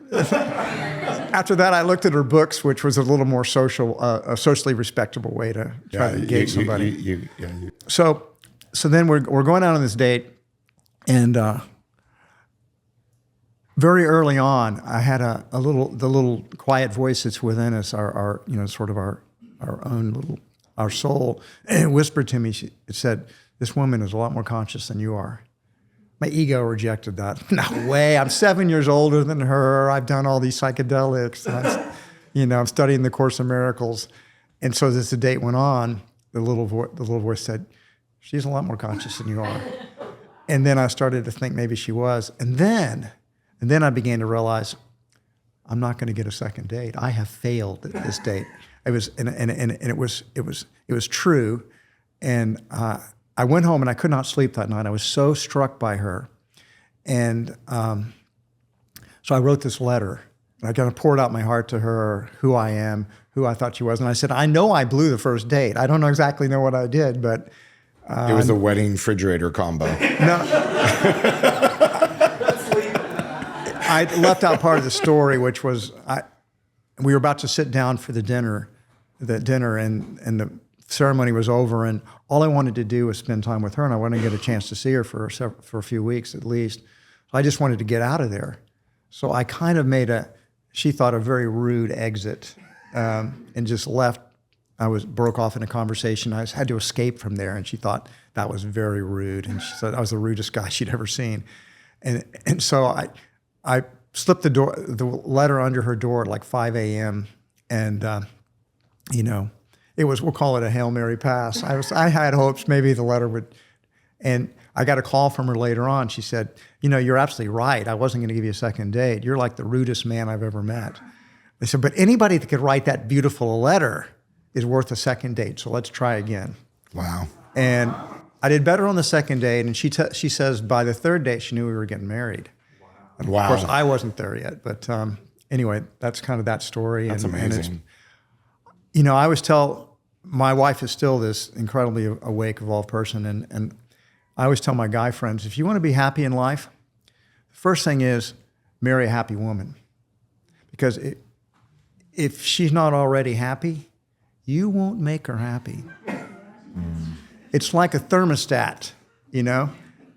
After that, I looked at her books, which was a little more a socially respectable way to try to engage somebody. So then we're going out on this date, and very early on, I had the little quiet voice that's within us, our soul, and whispered to me. It said, "This woman is a lot more conscious than you are." My ego rejected that. No way. I'm 7 years older than her. I've done all these psychedelics. I'm studying the Course in Miracles. And so as the date went on, the little voice said, "She's a lot more conscious than you are." And then I started to think maybe she was. And then I began to realize I'm not going to get a second date. I have failed at this date. It was it was true. And I went home and I could not sleep that night. I was so struck by her. And so I wrote this letter. And I kind of poured out my heart to her, who I am, who I thought she was. And I said, I know I blew the first date. I don't exactly know what I did, but...
it was the wedding refrigerator combo.
No. I left out part of the story, which was we were about to sit down for the dinner, and the ceremony was over, and all I wanted to do was spend time with her, and I wanted to get a chance to see her for a few weeks at least. I just wanted to get out of there. So I kind of made she thought, a very rude exit, and just left. I broke off in a conversation. I had to escape from there, and she thought that was very rude, and she said I was the rudest guy she'd ever seen. And so I slipped the letter under her door at like 5 a.m., And, we'll call it a Hail Mary pass. I had hopes maybe the letter would, and I got a call from her later on. She said, you're absolutely right. I wasn't going to give you a second date. You're like the rudest man I've ever met. I said, but anybody that could write that beautiful letter is worth a second date. So let's try again.
Wow.
And I did better on the second date. And she says by the third date, she knew we were getting married. And
wow.
Of course, I wasn't there yet. But anyway, that's kind of that story.
That's amazing.
And I always tell, my wife is still this incredibly awake, evolved person. And I always tell my guy friends, if you want to be happy in life, the first thing is marry a happy woman. Because if she's not already happy, you won't make her happy. It's like a thermostat,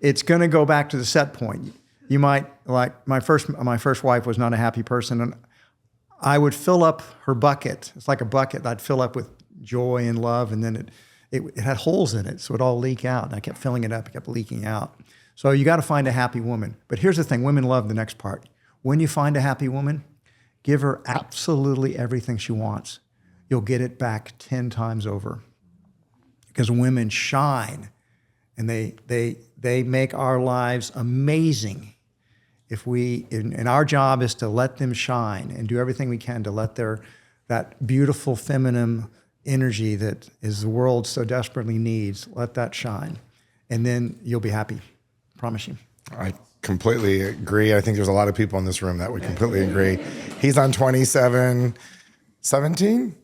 It's going to go back to the set point. You might, like my first wife was not a happy person, and I would fill up her bucket. It's like a bucket I'd fill up with joy and love, and then it had holes in it, so it'd all leak out. And I kept filling it up, it kept leaking out. So you got to find a happy woman. But here's the thing, women love the next part. When you find a happy woman, give her absolutely everything she wants. You'll get it back 10 times over. Because women shine, and they make our lives amazing. And our job is to let them shine and do everything we can to let that beautiful feminine energy that is the world so desperately needs, let that shine. And then you'll be happy, promise you.
I completely agree. I think there's a lot of people in this room that would completely agree. He's on 27, 17?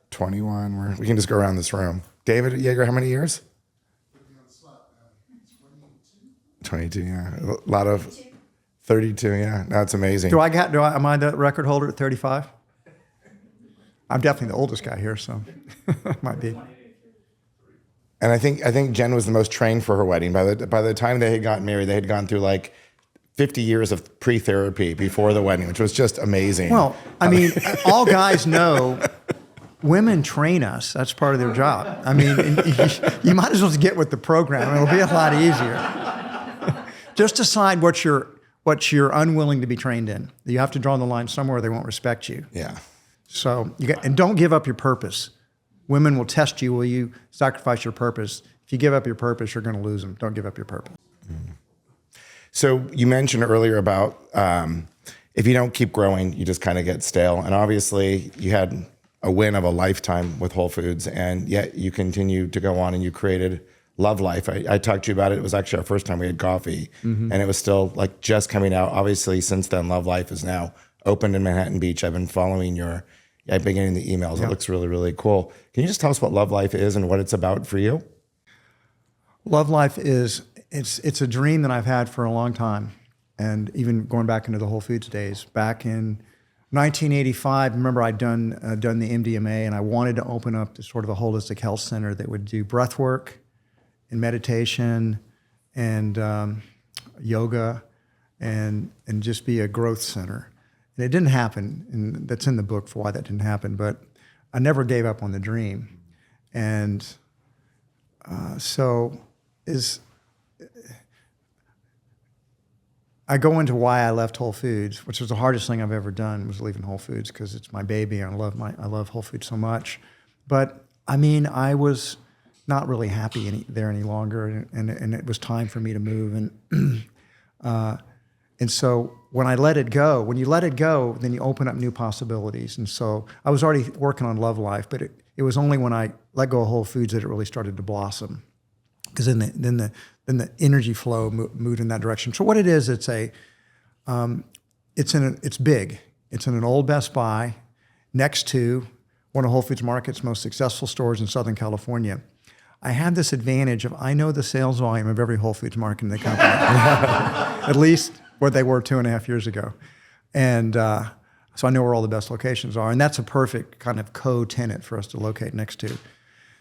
21. We can just go around this room. David Yeager, how many years? 22, yeah. A lot of 32, yeah. That's amazing.
Am I the record holder at 35? I'm definitely the oldest guy here, so might be.
And I think Jen was the most trained for her wedding. By the time they had gotten married, they had gone through like 50 years of pre-therapy before the wedding, which was just amazing.
Well, I mean, all guys know women train us. That's part of their job. I mean, you might as well get with the program. It'll be a lot easier. Just decide what you're unwilling to be trained in. You have to draw the line somewhere they won't respect you.
Yeah.
So and don't give up your purpose. Women will test you. Will you sacrifice your purpose? If you give up your purpose, you're going to lose them. Don't give up your purpose.
Mm. So you mentioned earlier about if you don't keep growing, you just kind of get stale. And obviously you had a win of a lifetime with Whole Foods, and yet you continue to go on and you created Love Life. I talked to you about it. It was actually our first time we had coffee, and it was still like just coming out. Obviously, since then, Love Life is now opened in Manhattan Beach. I've been following I've been getting the emails. Yep. It looks really, really cool. Can you just tell us what Love Life is and what it's about for you?
Love Life is, it's a dream that I've had for a long time. And even going back into the Whole Foods days, back in 1985, remember I'd done the MDMA, and I wanted to open up this sort of a holistic health center that would do breath work and meditation and yoga and just be a growth center. And it didn't happen, and that's in the book for why that didn't happen, but I never gave up on the dream. And I go into why I left Whole Foods, which was the hardest thing I've ever done, was leaving Whole Foods, because it's my baby and I love Whole Foods so much. But I mean, I was not really happy there any longer, and it was time for me to move. And so when you let it go, then you open up new possibilities. And so I was already working on Love Life, but it was only when I let go of Whole Foods that it really started to blossom. Because then the energy flow moved in that direction. So what it is, it's big. It's in an old Best Buy next to one of Whole Foods Market's most successful stores in Southern California. I had this advantage of I know the sales volume of every Whole Foods Market in the company, at least what they were 2.5 years ago. And so I know where all the best locations are. And that's a perfect kind of co-tenant for us to locate next to.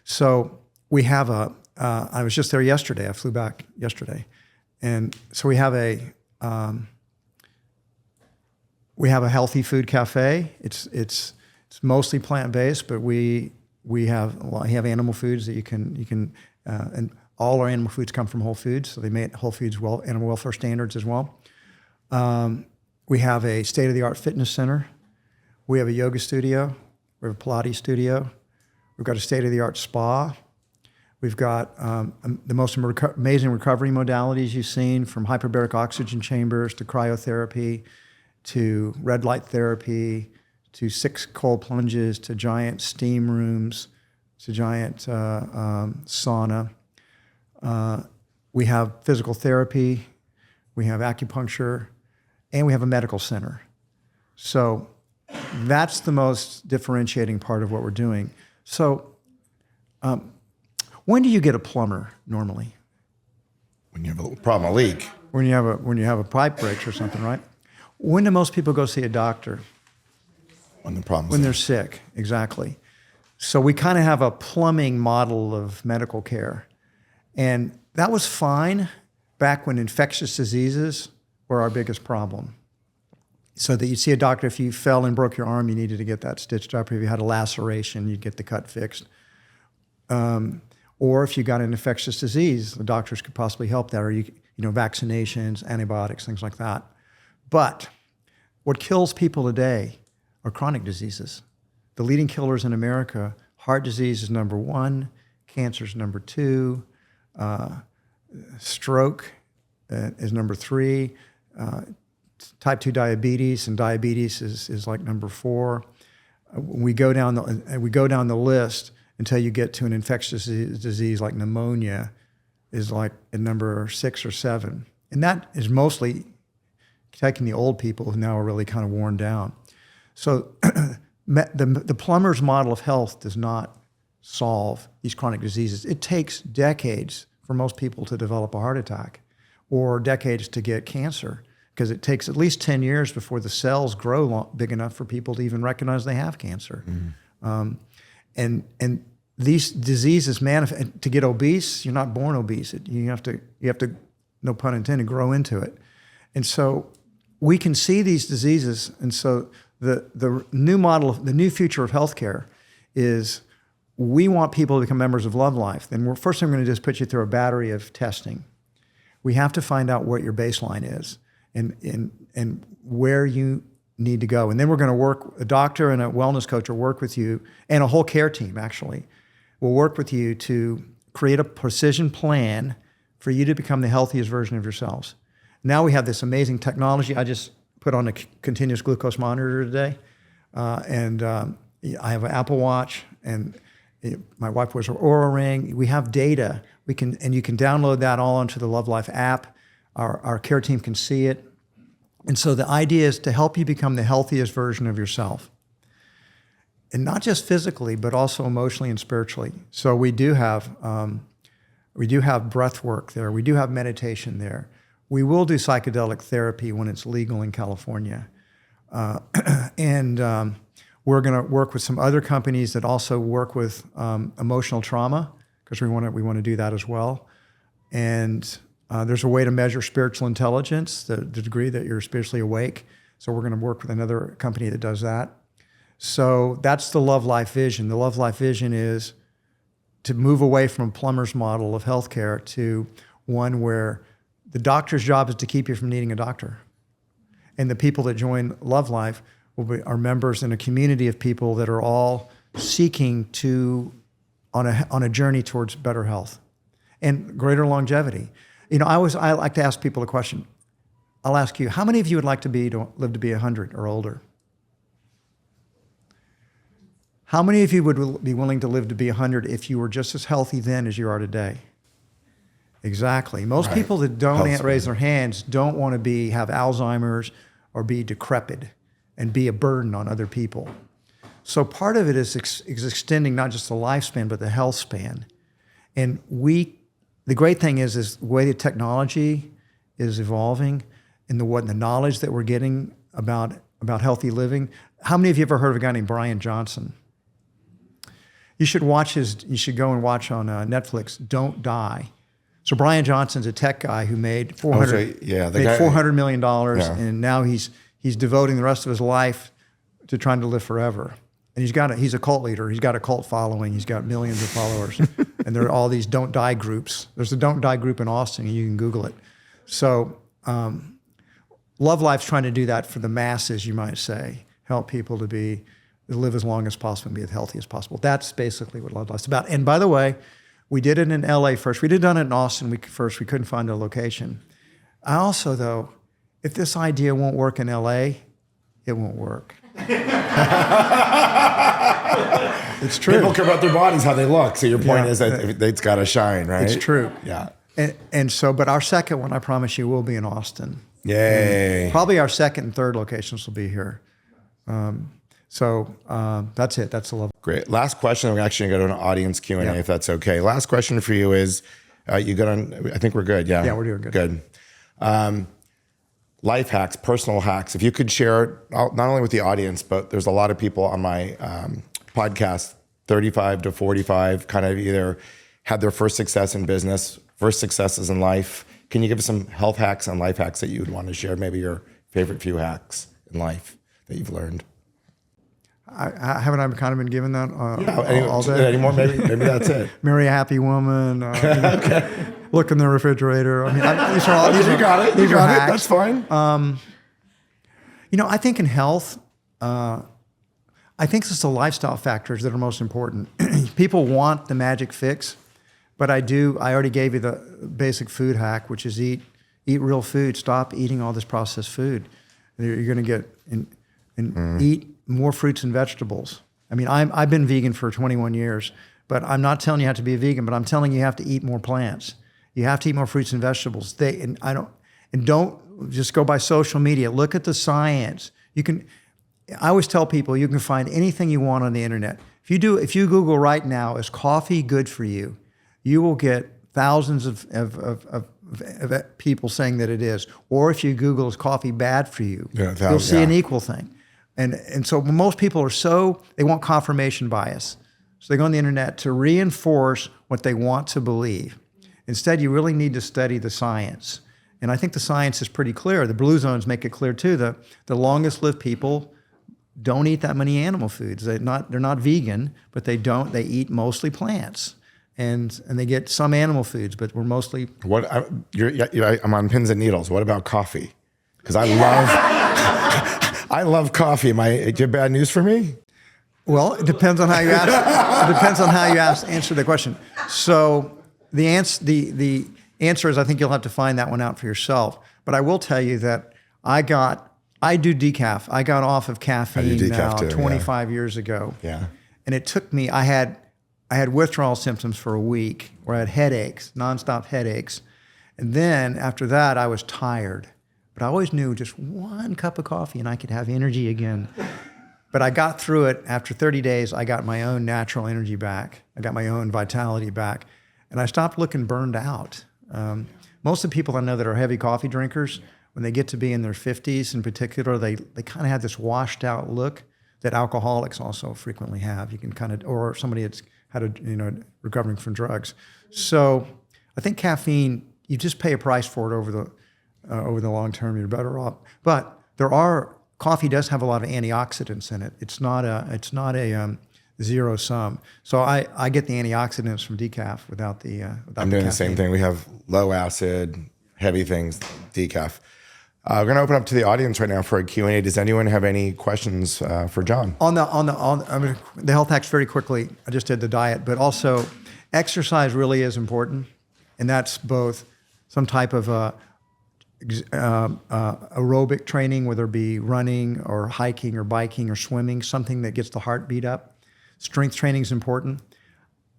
So we have I was just there yesterday. I flew back yesterday. And so we have a healthy food cafe. It's mostly plant-based, but we have animal foods that you can and all our animal foods come from Whole Foods, so they meet Whole Foods animal welfare standards as well. We have a state-of-the-art fitness center. We have a yoga studio. We have a Pilates studio. We've got a state-of-the-art spa. We've got the most amazing recovery modalities you've seen, from hyperbaric oxygen chambers to cryotherapy to red light therapy to 6 cold plunges to giant steam rooms to giant sauna. We have physical therapy. We have acupuncture. And we have a medical center. So that's the most differentiating part of what we're doing. So when do you get a plumber normally?
When you have a problem, a leak.
When you have a pipe breaks or something, right? When do most people go see a doctor?
When the problem's
When they're sick, exactly. So we kind of have a plumbing model of medical care. And that was fine back when infectious diseases were our biggest problem. So that you'd see a doctor, if you fell and broke your arm, you needed to get that stitched up. If you had a laceration, you'd get the cut fixed. Or if you got an infectious disease, the doctors could possibly help that, or vaccinations, antibiotics, things like that. But what kills people today are chronic diseases. The leading killers in America: heart disease is number 1, cancer is number 2, stroke is number 3, type 2 diabetes, and diabetes is like number 4. We go down the list until you get to an infectious disease like pneumonia, is like at number 6 or 7. And that is mostly taking the old people who now are really kind of worn down. So the plumber's model of health does not solve these chronic diseases. It takes decades for most people to develop a heart attack, or decades to get cancer, because it takes at least 10 years before the cells grow big enough for people to even recognize they have cancer. And these diseases manifest. To get obese, you're not born obese. You have to, no pun intended, grow into it. And so we can see these diseases. And so the new model, the new future of healthcare is, we want people to become members of Love Life. Then first I'm going to just put you through a battery of testing. We have to find out what your baseline is and where you need to go. And then we're going to work, a doctor and a wellness coach will work with you, and a whole care team actually will work with you to create a precision plan for you to become the healthiest version of yourselves. Now we have this amazing technology. I just put on a continuous glucose monitor today. And I have an Apple Watch, and my wife wears her Oura Ring. We have data. You can download that all onto the Love Life app. Our care team can see it. And so the idea is to help you become the healthiest version of yourself. And not just physically, but also emotionally and spiritually. So we do have breath work there. We do have meditation there. We will do psychedelic therapy when it's legal in California. And we're going to work with some other companies that also work with emotional trauma, because we want to do that as well. And there's a way to measure spiritual intelligence, the degree that you're spiritually awake. So we're going to work with another company that does that. So that's the Love Life vision. The Love Life vision is to move away from a plumber's model of healthcare to one where the doctor's job is to keep you from needing a doctor. And the people that join Love Life are members in a community of people that are all seeking to, on a journey towards better health and greater longevity. I like to ask people a question. I'll ask you, how many of you would like to live to be 100 or older? How many of you would be willing to live to be 100 if you were just as healthy then as you are today? Exactly. Most people that don't raise their hands don't want to have Alzheimer's or be decrepit and be a burden on other people. So part of it is extending not just the lifespan, but the health span. And the great thing is the way the technology is evolving and the knowledge that we're getting about healthy living. How many of you have ever heard of a guy named Brian Johnson? You should go and watch on Netflix, Don't Die. So Brian Johnson's a tech guy who made $400 million, and now he's devoting the rest of his life to trying to live forever. And he's a cult leader. He's got a cult following. He's got millions of followers. And there are all these Don't Die groups. There's a Don't Die group in Austin. You can Google it. So Love Life's trying to do that for the masses, you might say. help people to live as long as possible and be as healthy as possible. That's basically what Bloodlust's about. And by the way, we did it in LA first. We did done it in Austin first. We couldn't find a location. I also, though, if this idea won't work in LA, it won't work. It's true.
People care about their bodies, how they look. So your point is that it's got to shine, right?
It's true.
Yeah.
And so, but our second one, I promise you, will be in Austin.
Yay.
And probably our second and third locations will be here. That's it. That's the level.
Great. Last question. We're actually going to go to an audience Q&A if that's okay. Last question for you is, you good on, I think we're good. Yeah.
Yeah, we're doing good.
Good. Life hacks, personal hacks. If you could share, not only with the audience, but there's a lot of people on my podcast, 35 to 45, kind of either had their first success in business, first successes in life. Can you give us some health hacks and life hacks that you would want to share? Maybe your favorite few hacks in life that you've learned.
Haven't I kind of been given that
all day? Any more? Maybe that's it.
Marry a happy woman. Okay. Look in the refrigerator. I mean, these are all.
You got it. That's fine.
I think in health, I think it's the lifestyle factors that are most important. People want the magic fix, but I already gave you the basic food hack, which is eat real food. Stop eating all this processed food. You're going to get eat more fruits and vegetables. I mean, I've been vegan for 21 years, but I'm not telling you have to be a vegan, but I'm telling you have to eat more plants. You have to eat more fruits and vegetables. Don't just go by social media. Look at the science. I always tell people you can find anything you want on the internet. If you Google right now, is coffee good for you? You will get thousands of people saying that it is. Or if you Google, is coffee bad for you? You'll see an equal thing. And so most people they want confirmation bias. So they go on the internet to reinforce what they want to believe. Instead, you really need to study the science. And I think the science is pretty clear. The blue zones make it clear too. The longest lived people don't eat that many animal foods. They're not vegan, but they eat mostly plants. And they get some animal foods, but we're mostly...
I'm on pins and needles. What about coffee? Because I love coffee. Do you have bad news for me?
Well, it depends on how you ask. It depends on how you answer the question. So the answer is, I think you'll have to find that one out for yourself. But I will tell you that I do decaf. I got off of caffeine now 25 years ago.
Yeah.
And it took me. I had withdrawal symptoms for a week, where I had headaches, nonstop headaches, and then after that I was tired. But I always knew just one cup of coffee and I could have energy again. But I got through it. After 30 days, I got my own natural energy back. I got my own vitality back. And I stopped looking burned out. Most of the people I know that are heavy coffee drinkers, when they get to be in their 50s in particular, they kind of have this washed out look that alcoholics also frequently have. You can or somebody that's recovering from drugs. So I think caffeine, you just pay a price for it over the long term. You're better off. But coffee does have a lot of antioxidants in it. It's not a zero sum. So I get the antioxidants from decaf without the.
I'm doing the same thing. We have low acid, heavy things, decaf. We're going to open up to the audience right now for a Q&A. Does anyone have any questions for John?
On the health hacks very quickly. I just did the diet, but also exercise really is important, and that's both some type of aerobic training, whether it be running or hiking or biking or swimming, something that gets the heartbeat up. Strength training is important.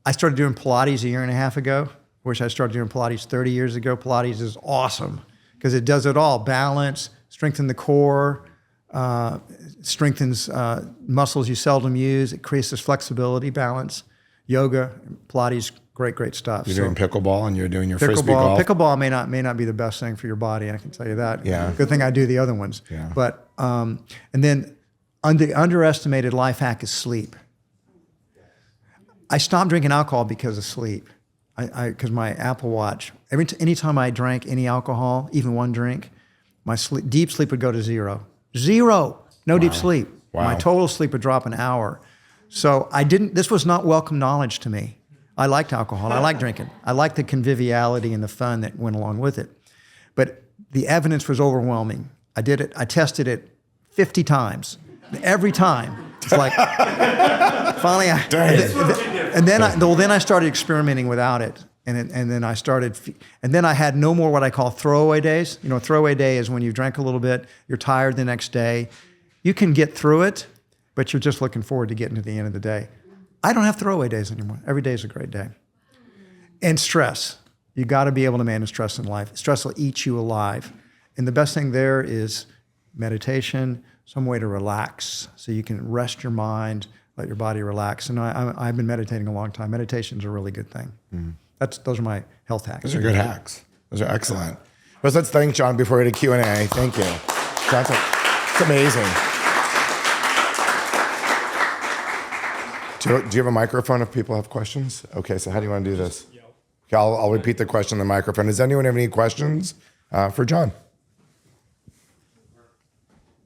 I started doing Pilates a year and a half ago. Wish I started doing Pilates 30 years ago. Pilates is awesome because it does it all. Balance, strengthen the core, strengthens muscles you seldom use. It creates this flexibility, balance. Yoga, Pilates, great stuff.
You're doing pickleball and you're doing your frisbee golf.
Pickleball may not be the best thing for your body. I can tell you that.
Yeah.
Good thing I do the other ones.
Yeah.
But and then the underestimated life hack is sleep. I stopped drinking alcohol because of sleep. Because my Apple Watch, anytime I drank any alcohol, even one drink, my deep sleep would go to zero. No deep sleep.
Wow.
My total sleep would drop an hour. So this was not welcome knowledge to me. I liked alcohol. I liked drinking. I liked the conviviality and the fun that went along with it. But the evidence was overwhelming. I did it. I tested it 50 times. Every time. It's like, finally, then I started experimenting without it. And then I had no more what I call throwaway days. You know, a throwaway day is when you drank a little bit, you're tired the next day. You can get through it, but you're just looking forward to getting to the end of the day. I don't have throwaway days anymore. Every day is a great day. And stress. You got to be able to manage stress in life. Stress will eat you alive. And the best thing there is meditation, some way to relax so you can rest your mind, let your body relax. And I've been meditating a long time. Meditation's a really good thing. Those are my health hacks.
Those are good hacks. Those are excellent. Well, let's thank John before we do Q&A. Thank you. It's amazing. Do you have a microphone if people have questions? Okay, so how do you want to do this? Okay, I'll repeat the question on the microphone. Does anyone have any questions for John?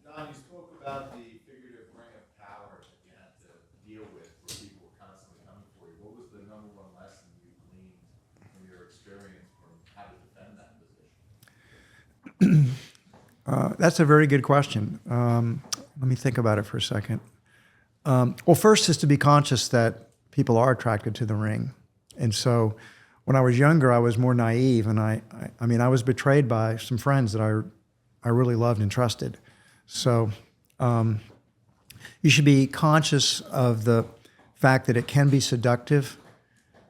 Don, you spoke about the figurative ring of power that you had to deal with where people were constantly coming for you. What was the number one lesson you gleaned from your experience from how to defend that position?
That's a very good question. Let me think about it for a second. Well, first is to be conscious that people are attracted to the ring. And so when I was younger, I was more naive, and I was betrayed by some friends that I really loved and trusted. So you should be conscious of the fact that it can be seductive.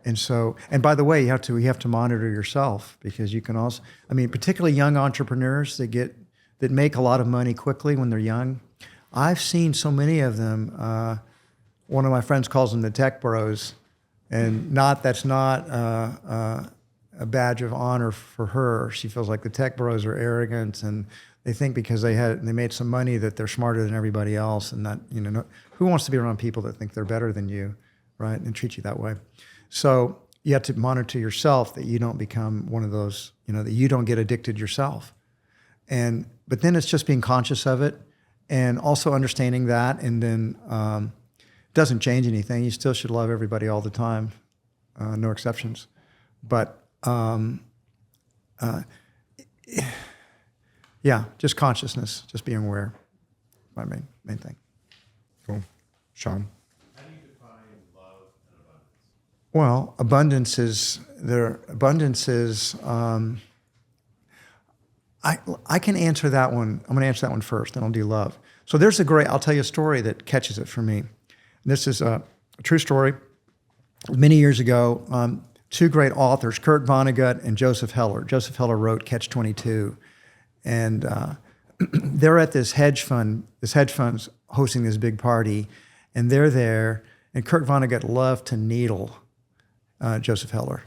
And by the way, you have to monitor yourself, because you can also, particularly young entrepreneurs that make a lot of money quickly when they're young. I've seen so many of them. One of my friends calls them the tech bros, and that's not a badge of honor for her. She feels like the tech bros are arrogant, and they think because they made some money that they're smarter than everybody else, and that who wants to be around people that think they're better than you, right? And treat you that way. So you have to monitor yourself that you don't become one of those, that you don't get addicted yourself. But then it's just being conscious of it. And also understanding that, and then doesn't change anything. You still should love everybody all the time, no exceptions. But just consciousness, just being aware, my main thing.
Cool, Sean.
How do you define love and abundance?
Well, abundance is. I can answer that one. I'm going to answer that one first, then I'll do love. So I'll tell you a story that catches it for me. This is a true story. Many years ago, two great authors, Kurt Vonnegut and Joseph Heller. Joseph Heller wrote Catch-22. And they're at this hedge fund. This hedge fund's hosting this big party, and they're there, and Kurt Vonnegut loved to needle Joseph Heller.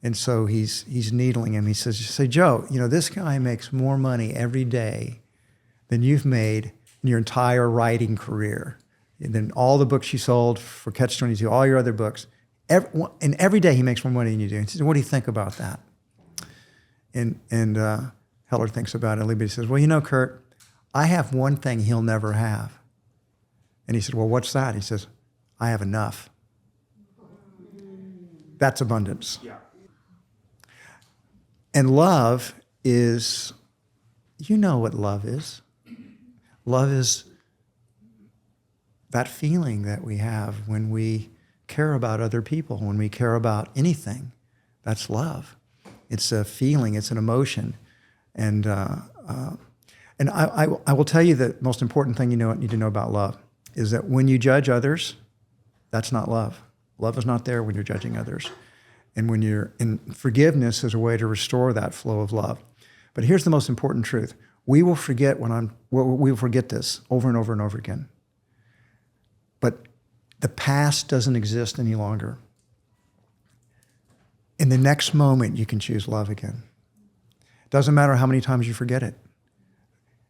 And so he's needling him. He says, "Say, Joe, this guy makes more money every day than you've made in your entire writing career. And then all the books you sold for Catch-22, all your other books. And every day he makes more money than you do." And he says, "What do you think about that?" And Heller thinks about it a little bit. He says, "Well, Kurt, I have one thing he'll never have." And he said, "Well, what's that?" He says, "I have enough." That's abundance.
Yeah.
And love is, what love is. Love is that feeling that we have when we care about other people, when we care about anything. That's love. It's a feeling, it's an emotion. And I will tell you the most important thing you need to know about love is that when you judge others, that's not love. Love is not there when you're judging others. And when you're in forgiveness is a way to restore that flow of love. But here's the most important truth. We will forget this over and over and over again. But the past doesn't exist any longer. In the next moment, you can choose love again. Doesn't matter how many times you forget it.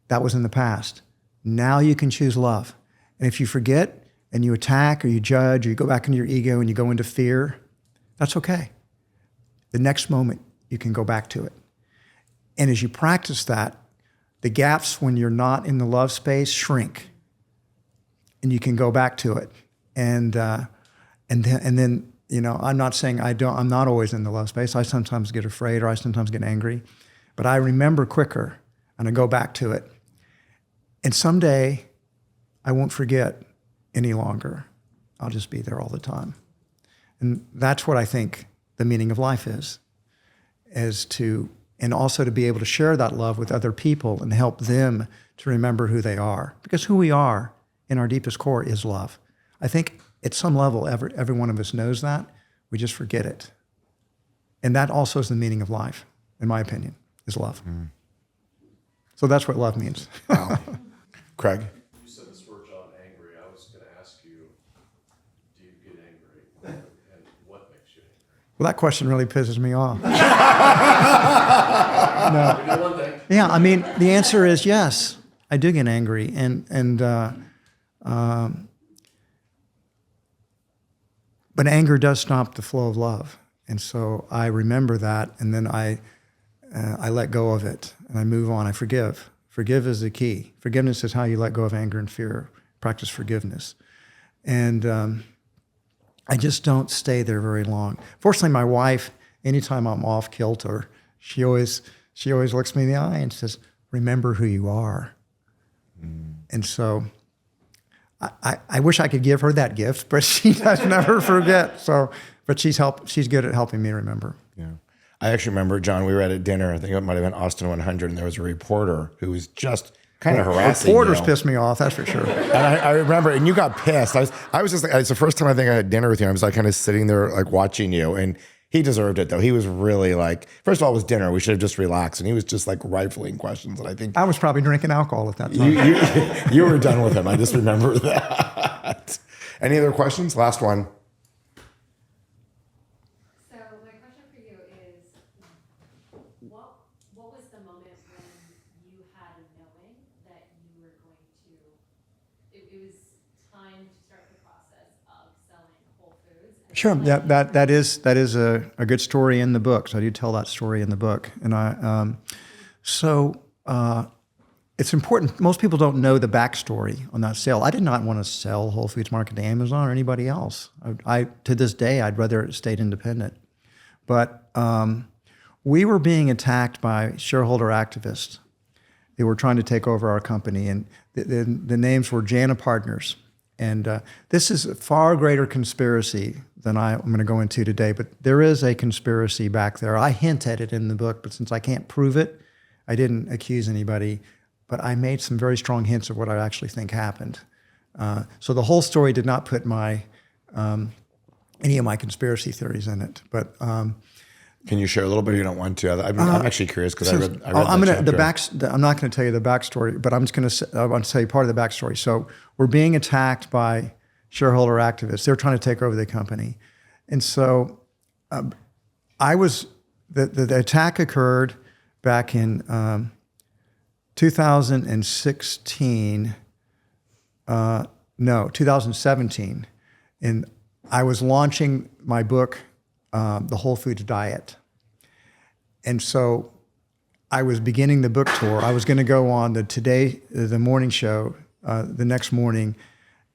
That was in the past. Now you can choose love. And if you forget and you attack or you judge or you go back into your ego and you go into fear, that's okay. The next moment, you can go back to it. And as you practice that, the gaps when you're not in the love space shrink, and you can go back to it. And then I'm not saying I'm not always in the love space. I sometimes get afraid or I sometimes get angry, but I remember quicker and I go back to it. And someday I won't forget any longer. I'll just be there all the time. And that's what I think the meaning of life is to, and also to be able to share that love with other people and help them to remember who they are. Because who we are in our deepest core is love. I think at some level, every one of us knows that. We just forget it. And that also is the meaning of life, in my opinion, is love. So that's what love means.
Wow. Craig?
You said this word, John, angry. I was going to ask you, do you get angry? And what makes you angry?
Well, that question really pisses me off.
We do one thing.
Yeah, I mean, the answer is yes. I do get angry, but anger does stop the flow of love, and so I remember that, and then I let go of it, and I move on. I forgive. Forgive is the key. Forgiveness is how you let go of anger and fear. Practice forgiveness, and I just don't stay there very long. Fortunately, my wife, anytime I'm off kilter, she always looks me in the eye and says, "Remember who you are." And so I wish I could give her that gift, but she does never forget. So, but she's good at helping me remember.
Yeah. I actually remember, John, we were at a dinner, I think it might have been Austin 100, and there was a reporter who was just kind of harassing
Reporters
you.
piss me off, that's for sure.
And I remember, and you got pissed. I was just like, it's the first time I think I had dinner with you. I was like kind of sitting there like watching you, and he deserved it though. He was really like, first of all, it was dinner. We should have just relaxed, and he was just like rifling questions. And I think
I was probably drinking alcohol at that time.
you were done with him. I just remember that. Any other questions? Last one.
So my question for you is, what was the moment when you had a knowing that you were going to, it was time to start the process of selling Whole Foods?
Sure, that is a good story in the book. So I do tell that story in the book, and it's important. Most people don't know the backstory on that sale. I did not want to sell Whole Foods Market to Amazon or anybody else. I to this day, I'd rather it stayed independent. But we were being attacked by shareholder activists. They were trying to take over our company, and the names were Jana Partners. And this is a far greater conspiracy than I'm going to go into today, but there is a conspiracy back there. I hint at it in the book, but since I can't prove it, I didn't accuse anybody, but I made some very strong hints of what I actually think happened. So the whole story did not put any of my conspiracy theories in it, but
Can you share a little bit? Or you don't want to. I'm actually curious because I read
I'm
that chapter.
I'm not going to tell you the backstory, but I want to tell you part of the backstory. So we're being attacked by shareholder activists. They're trying to take over the company, and so the attack occurred back in 2016. 2017, and I was launching my book, The Whole Foods Diet. And so I was beginning the book tour. I was going to go on the morning show the next morning.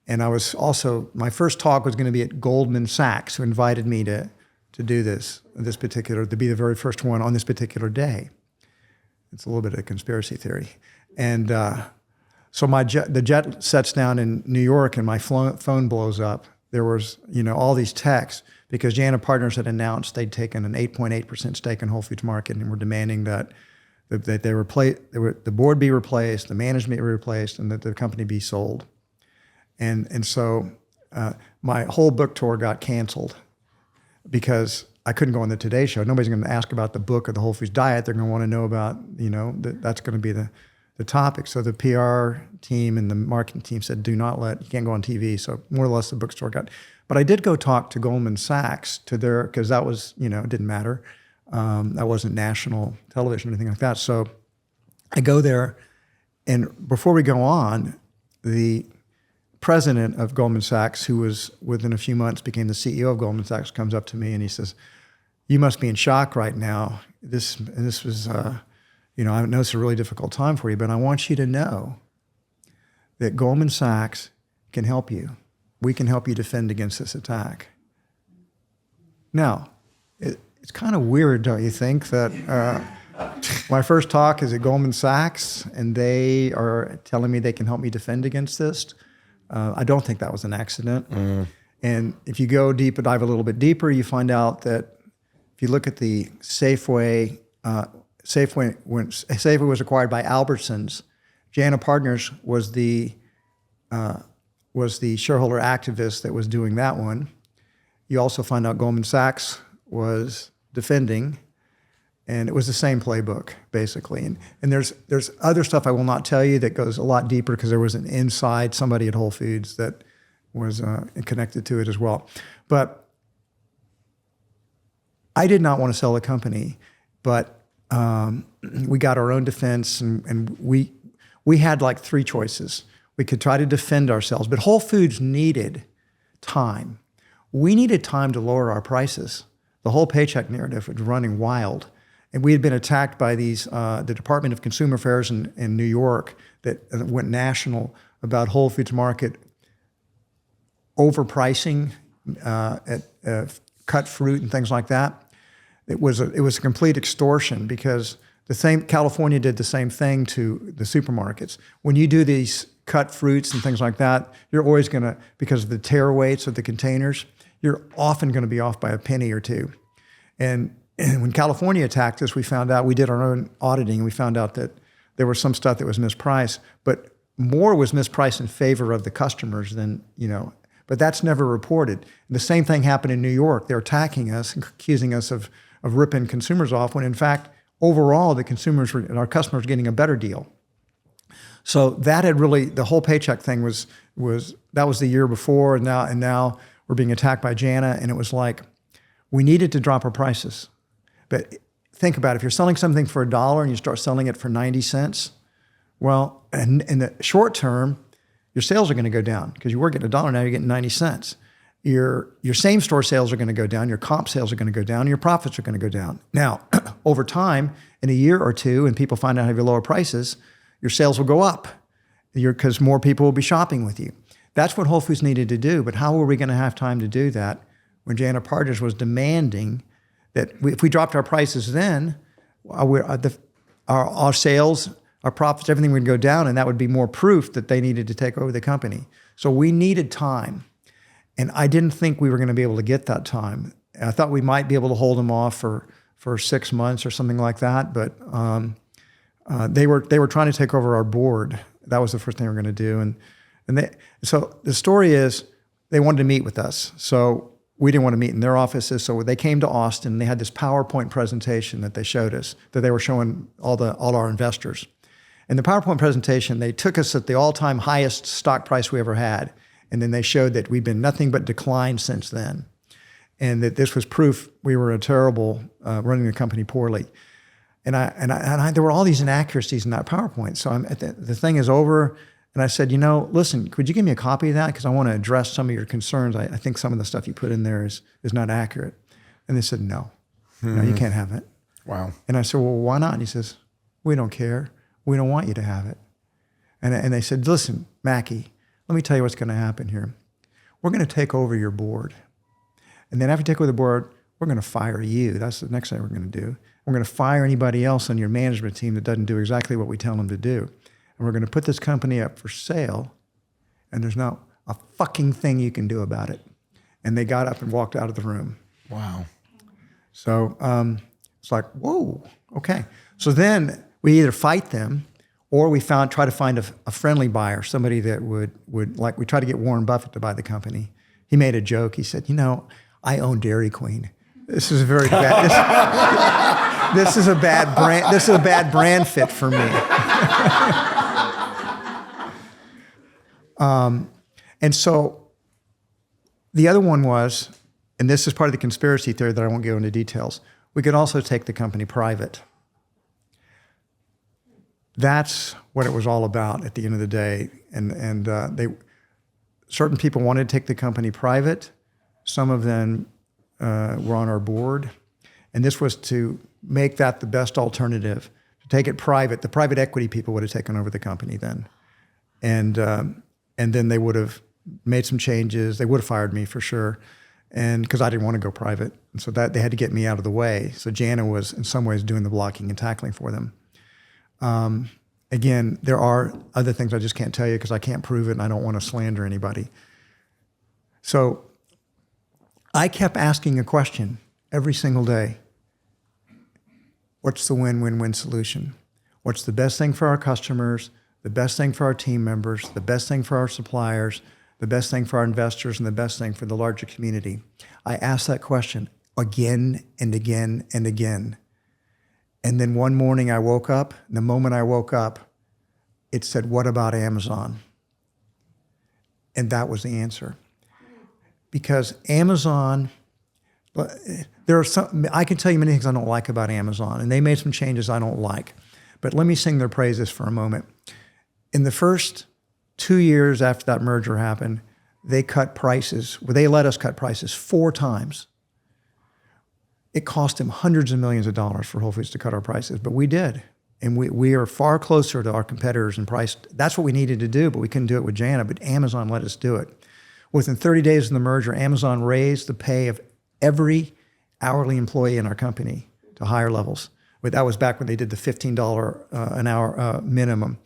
And I was also, my first talk was going to be at Goldman Sachs, who invited me to do to be the very first one on this particular day. It's a little bit of a conspiracy theory. And so the jet sets down in New York and my phone blows up. There was, all these texts because Jana Partners had announced they'd taken an 8.8% stake in Whole Foods Market and were demanding that the board be replaced, the management be replaced, and that the company be sold. And so my whole book tour got canceled because I couldn't go on the Today Show. Nobody's going to ask about the book or the Whole Foods Diet. They're going to want to know about, that's going to be the topic. So the PR team and the marketing team said, you can't go on TV. So more or less the bookstore but I did go talk to Goldman Sachs because that was, it didn't matter. That wasn't national television or anything like that. So I go there, and before we go on, the president of Goldman Sachs, who was within a few months became the CEO of Goldman Sachs, comes up to me and he says, "You must be in shock right now. This was, I know it's a really difficult time for you, but I want you to know that Goldman Sachs can help you. We can help you defend against this attack." Now, it's kind of weird, don't you think, that my first talk is at Goldman Sachs and they are telling me they can help me defend against this. I don't think that was an accident. And if you go deep and dive a little bit deeper, you find out that if you look at the Safeway, when Safeway was acquired by Albertsons, Jana Partners was the shareholder activist that was doing that one. You also find out Goldman Sachs was defending, and it was the same playbook, basically. And there's other stuff I will not tell you that goes a lot deeper because there was an inside somebody at Whole Foods that was connected to it as well. But I did not want to sell the company, but we got our own defense, and we had like three choices. We could try to defend ourselves, but Whole Foods needed time. We needed time to lower our prices. The whole paycheck narrative was running wild. And we had been attacked by the Department of Consumer Affairs in New York that went national about Whole Foods Market overpricing cut fruit and things like that. It was a complete extortion because California did the same thing to the supermarkets. When you do these cut fruits and things like that, you're always going to, because of the tear weights of the containers, you're often going to be off by a penny or two. And when California attacked us, we found out, we did our own auditing, and we found out that there was some stuff that was mispriced, but more was mispriced in favor of the customers than, but that's never reported. And the same thing happened in New York. They're attacking us and accusing us of ripping consumers off when in fact, overall, our customers were getting a better deal. So that had really, the whole paycheck thing was that was the year before, and now we're being attacked by Jana, and it was like, we needed to drop our prices. But think about it, if you're selling something for $1 and you start selling it for 90 cents, well, in the short term, your sales are going to go down because you were getting $1, now you're getting 90 cents. Your same store sales are going to go down, your comp sales are going to go down, your profits are going to go down. Now, over time, in a year or two, and people find out how you lower prices, your sales will go up because more people will be shopping with you. That's what Whole Foods needed to do, but how were we going to have time to do that when Jana Partners was demanding that if we dropped our prices then, our sales, our profits, everything would go down, and that would be more proof that they needed to take over the company. So we needed time, and I didn't think we were going to be able to get that time. I thought we might be able to hold them off for 6 months or something like that, but they were trying to take over our board. That was the first thing they were going to do, so the story is they wanted to meet with us. So we didn't want to meet in their offices, so they came to Austin. They had this PowerPoint presentation that they showed us, that they were showing all our investors. In the PowerPoint presentation, they took us at the all-time highest stock price we ever had, and then they showed that we'd been nothing but declined since then, and that this was proof we were terrible, running the company poorly. And there were all these inaccuracies in that PowerPoint. So the thing is over. And I said, listen, could you give me a copy of that? Because I want to address some of your concerns. I think some of the stuff you put in there is not accurate. And they said, no, you can't have it.
Wow.
And I said, well, why not? And he says, we don't care. We don't want you to have it. And they said, listen, Mackey, let me tell you what's going to happen here. We're going to take over your board. And then after you take over the board, we're going to fire you. That's the next thing we're going to do. We're going to fire anybody else on your management team that doesn't do exactly what we tell them to do. And we're going to put this company up for sale, and there's not a fucking thing you can do about it. And they got up and walked out of the room.
Wow.
So it's like, whoa, okay. So then we either fight them, or we try to find a friendly buyer, somebody that would like, we tried to get Warren Buffett to buy the company. He made a joke. He said, I own Dairy Queen. This is a very bad, this is a bad brand. This is a bad brand fit for me. And so the other one was, and this is part of the conspiracy theory that I won't go into details, we could also take the company private. That's what it was all about at the end of the day. And certain people wanted to take the company private. Some of them were on our board. And this was to make that the best alternative, to take it private. The private equity people would have taken over the company then. And then they would have made some changes. They would have fired me for sure. And because I didn't want to go private. And so that they had to get me out of the way. So Jana was in some ways doing the blocking and tackling for them. Again, there are other things I just can't tell you because I can't prove it and I don't want to slander anybody. So I kept asking a question every single day. What's the win-win-win solution? What's the best thing for our customers, the best thing for our team members, the best thing for our suppliers, the best thing for our investors, and the best thing for the larger community? I asked that question again and again and again. And then one morning I woke up, and the moment I woke up, it said, what about Amazon? And that was the answer. Because Amazon, there are some, I can tell you many things I don't like about Amazon, and they made some changes I don't like. But let me sing their praises for a moment. In the first 2 years after that merger happened, they cut prices. Well, they let us cut prices 4 times. It cost them hundreds of millions of dollars for Whole Foods to cut our prices, but we did. And we are far closer to our competitors in price. That's what we needed to do, but we couldn't do it with JANA, but Amazon let us do it. Within 30 days of the merger, Amazon raised the pay of every hourly employee in our company to higher levels. But that was back when they did the $15 an hour minimum.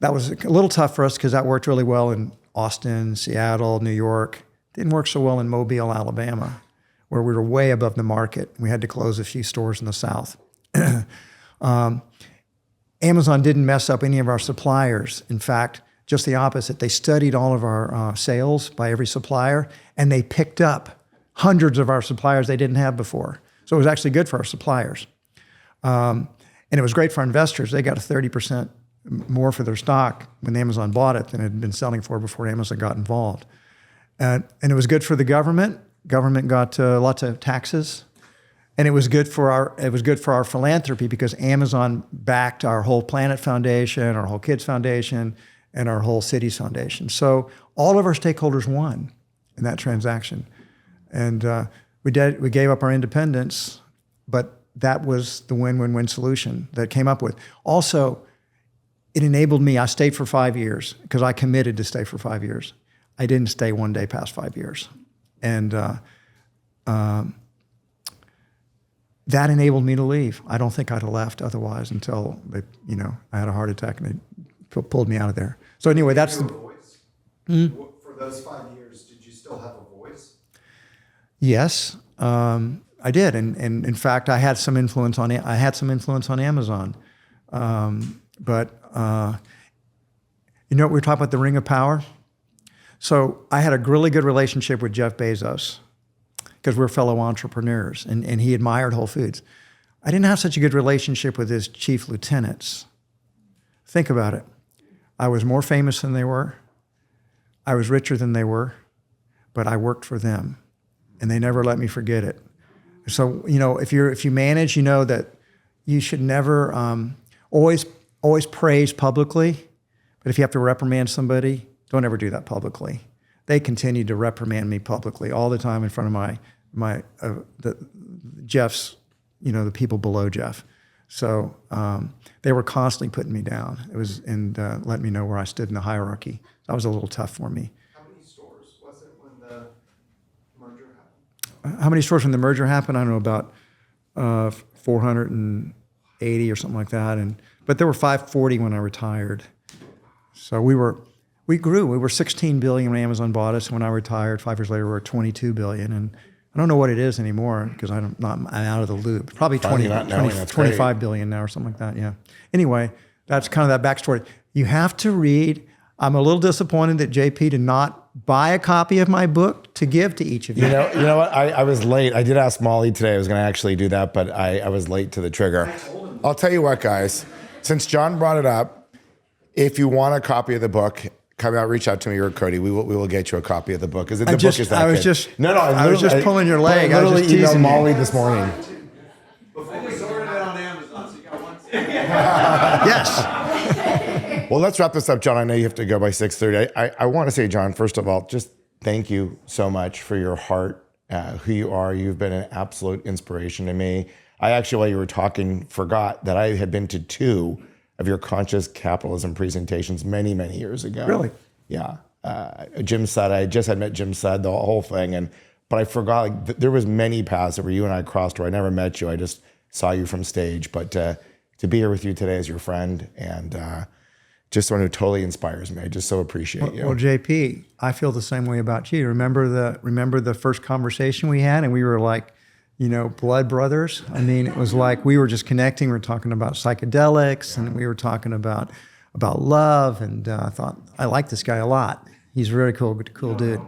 That was a little tough for us because that worked really well in Austin, Seattle, New York. Didn't work so well in Mobile, Alabama, where we were way above the market. We had to close a few stores in the South. Amazon didn't mess up any of our suppliers. In fact, just the opposite. They studied all of our sales by every supplier, and they picked up hundreds of our suppliers they didn't have before. So it was actually good for our suppliers. And it was great for our investors. They got 30% more for their stock when Amazon bought it than it had been selling for before Amazon got involved. And it was good for the government. Government got lots of taxes. And it was good for our philanthropy because Amazon backed our whole Planet Foundation, our whole Kids Foundation, and our whole Cities Foundation. So all of our stakeholders won in that transaction. And we gave up our independence, but that was the win-win-win solution that came up with. Also, it enabled me, I stayed for 5 years because I committed to stay for 5 years. I didn't stay one day past 5 years. And that enabled me to leave. I don't think I'd have left otherwise until I had a heart attack and they pulled me out of there. So anyway, that's
Did you
the
have a voice?
Mm-hmm.
For those 5 years, did you still have a voice?
Yes, I did, and in fact, I had some influence on Amazon, but we were talking about the Ring of Power. So I had a really good relationship with Jeff Bezos because we're fellow entrepreneurs, and he admired Whole Foods. I didn't have such a good relationship with his chief lieutenants. Think about it. I was more famous than they were. I was richer than they were, but I worked for them, and they never let me forget it. So, if you manage, that you should never always praise publicly, but if you have to reprimand somebody, don't ever do that publicly. They continued to reprimand me publicly all the time in front of Jeff's, the people below Jeff. So they were constantly putting me down. It was letting me know where I stood in the hierarchy. That was a little tough for me.
How many stores was it when the merger happened?
How many stores when the merger happened? I don't know, about 480 or something like that. But there were 540 when I retired. So we grew. We were 16 billion when Amazon bought us. When I retired, 5 years later, we were 22 billion. And I don't know what it is anymore because I'm out of the loop. Probably 25 billion now or something like that. Yeah. Anyway, that's kind of that backstory. You have to read. I'm a little disappointed that JP did not buy a copy of my book to give to each of you.
You know what? I was late. I did ask Molly today. I was going to actually do that, but I was late to the trigger. I'll tell you what, guys. Since John brought it up, if you want a copy of the book, come out, reach out to me or Cody. We will get you a copy of the book. Because the book is that good.
I was just pulling your leg.
I literally emailed
teasing
Molly this morning.
Before we sorted it on Amazon, so you got one.
Yes.
Well, let's wrap this up, John. I know you have to go by 6:30. I want to say, John, first of all, just thank you so much for your heart, who you are. You've been an absolute inspiration to me. I actually, while you were talking, forgot that I had been to 2 of your conscious capitalism presentations many, many years ago.
Really?
Yeah. Jim Sudd, I just had met Jim Sudd, the whole thing. But I forgot, there was many paths that where you and I crossed where I never met you. I just saw you from stage. But to be here with you today as your friend and just someone who totally inspires me. I just so appreciate you.
Well, JP, I feel the same way about you. Remember the first conversation we had, and we were like, blood brothers. I mean, it was like we were just connecting. We were talking about psychedelics, and we were talking about love. And I thought, I like this guy a lot. He's a really cool dude.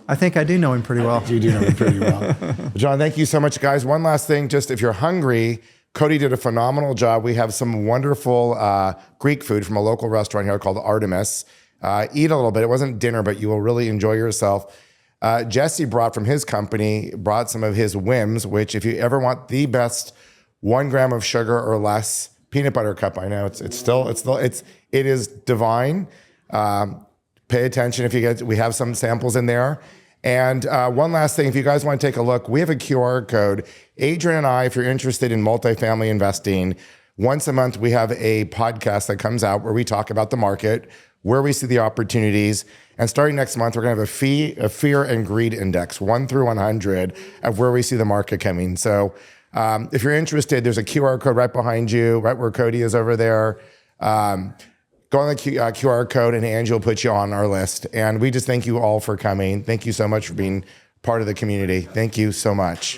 I think I do know him pretty well.
You do know him pretty well. John, thank you so much, guys. One last thing, just if you're hungry, Cody did a phenomenal job. We have some wonderful Greek food from a local restaurant here called Artemis. Eat a little bit. It wasn't dinner, but you will really enjoy yourself. Jesse brought from his company, brought some of his whims, which if you ever want the best 1 gram of sugar or less peanut butter cup, I know it is divine. Pay attention we have some samples in there. And one last thing, if you guys want to take a look, we have a QR code. Adrian and I, if you're interested in multifamily investing, once a month we have a podcast that comes out where we talk about the market, where we see the opportunities. And starting next month, we're going to have a fear and greed index, 1 through 100, of where we see the market coming. So if you're interested, there's a QR code right behind you, right where Cody is over there. Go on the QR code and Angie will put you on our list. And we just thank you all for coming. Thank you so much for being part of the community. Thank you so much.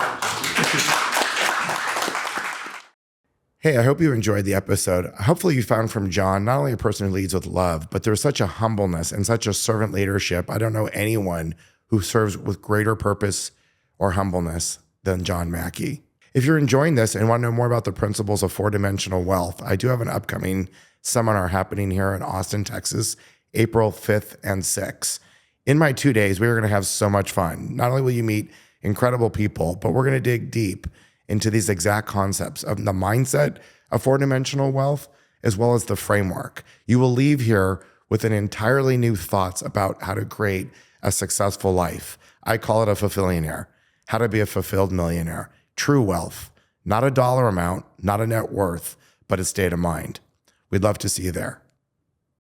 Hey, I hope you enjoyed the episode. Hopefully you found from John not only a person who leads with love, but there's such a humbleness and such a servant leadership. I don't know anyone who serves with greater purpose or humbleness than John Mackey. If you're enjoying this and want to know more about the principles of 4-dimensional wealth, I do have an upcoming seminar happening here in Austin, Texas, April 5th and 6th. In my 2 days, we are going to have so much fun. Not only will you meet incredible people, but we're going to dig deep into these exact concepts of the mindset of 4-dimensional wealth, as well as the framework. You will leave here with an entirely new thoughts about how to create a successful life. I call it a fulfillionaire, how to be a fulfilled millionaire. True wealth, not a dollar amount, not a net worth, but a state of mind. We'd love to see you there.